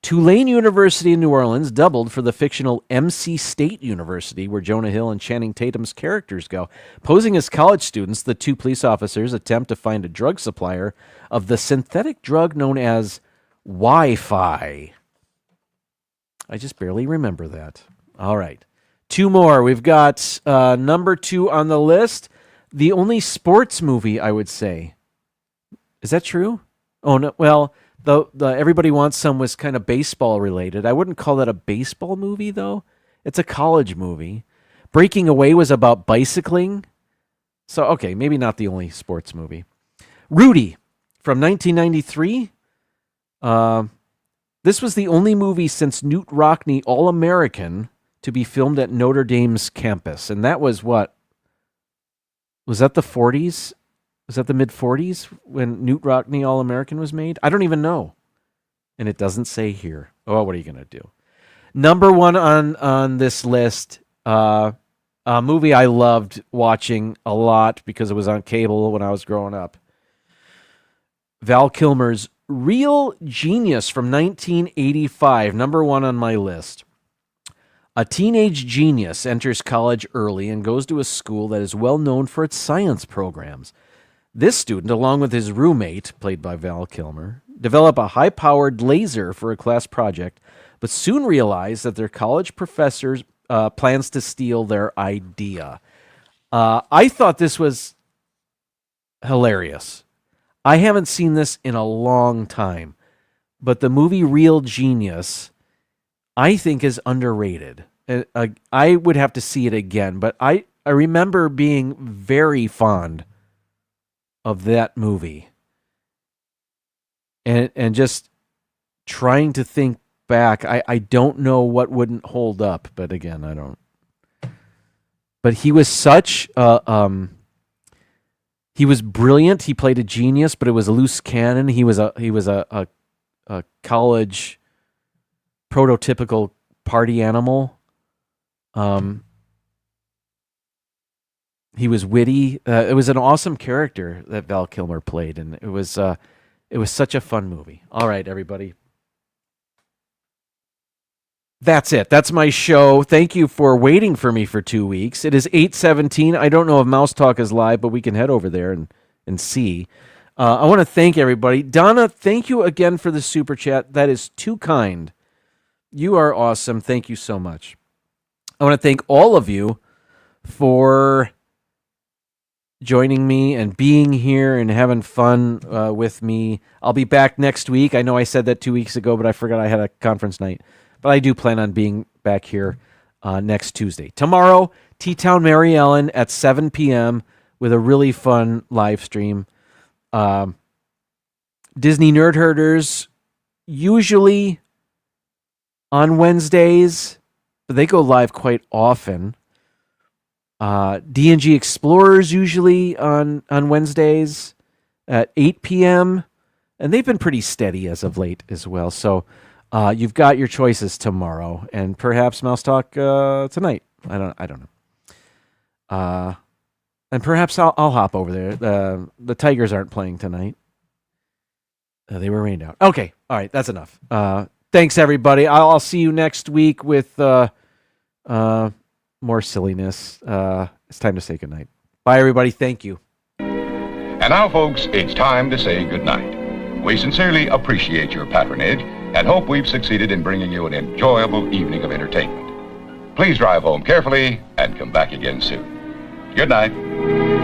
Tulane University in New Orleans doubled for the fictional MC State University, where Jonah Hill and Channing Tatum's characters go. Posing as college students, the 2 police officers attempt to find a drug supplier of the synthetic drug known as Wi-Fi. I just barely remember that. All right. 2 more. We've got number 2 on the list. The only sports movie, I would say. Is that true? Oh, no. Well, the Everybody Wants Some was kind of baseball related. I wouldn't call that a baseball movie, though. It's a college movie. Breaking Away was about bicycling. So, okay, maybe not the only sports movie. Rudy from 1993. This was the only movie since Newt Rockne All-American to be filmed at Notre Dame's campus. And that was what? Was that the 40s? Was that the mid-40s when Newt Rockne All-American was made? I don't even know. And it doesn't say here. Oh, what are you going to do? Number 1 on this list, a movie I loved watching a lot because it was on cable when I was growing up. Val Kilmer's Real Genius from 1985, number 1 on my list. A teenage genius enters college early and goes to a school that is well known for its science programs. This student, along with his roommate, played by Val Kilmer, develop a high-powered laser for a class project, but soon realize that their college professors plans to steal their idea. I thought this was hilarious. I haven't seen this in a long time, but the movie Real Genius, I think, is underrated. I would have to see it again, but I remember being very fond of that movie. And just trying to think back, I don't know what wouldn't hold up, but again, I don't. But he was such he was brilliant. He played a genius, but it was a loose cannon. He was a college prototypical party animal. He was witty. It was an awesome character that Val Kilmer played, and it was such a fun movie. All right, everybody. That's it. That's my show. Thank you for waiting for me for 2 weeks. It is 8:17. I don't know if Mouse Talk is live, but we can head over there and see. I want to thank everybody. Donna, thank you again for the super chat. That is too kind. You are awesome. Thank you so much. I want to thank all of you for joining me and being here and having fun with me. I'll be back next week. I know I said that 2 weeks ago, but I forgot I had a conference night. But I do plan on being back here next Tuesday. Tomorrow, T-Town Mary Ellen at 7 p.m. with a really fun live stream. Disney Nerd Herders, usually on Wednesdays, but they go live quite often. D&G Explorers usually on Wednesdays at 8 p.m. And they've been pretty steady as of late as well. So you've got your choices tomorrow, and perhaps Mouse Talk tonight. I don't know. And perhaps I'll hop over there. The Tigers aren't playing tonight. They were rained out. Okay, all right, that's enough. Thanks, everybody. I'll see you next week with more silliness. It's time to say goodnight. Bye, everybody. Thank you. And now, folks, it's time to say goodnight. We sincerely appreciate your patronage and hope we've succeeded in bringing you an enjoyable evening of entertainment. Please drive home carefully and come back again soon. Good night.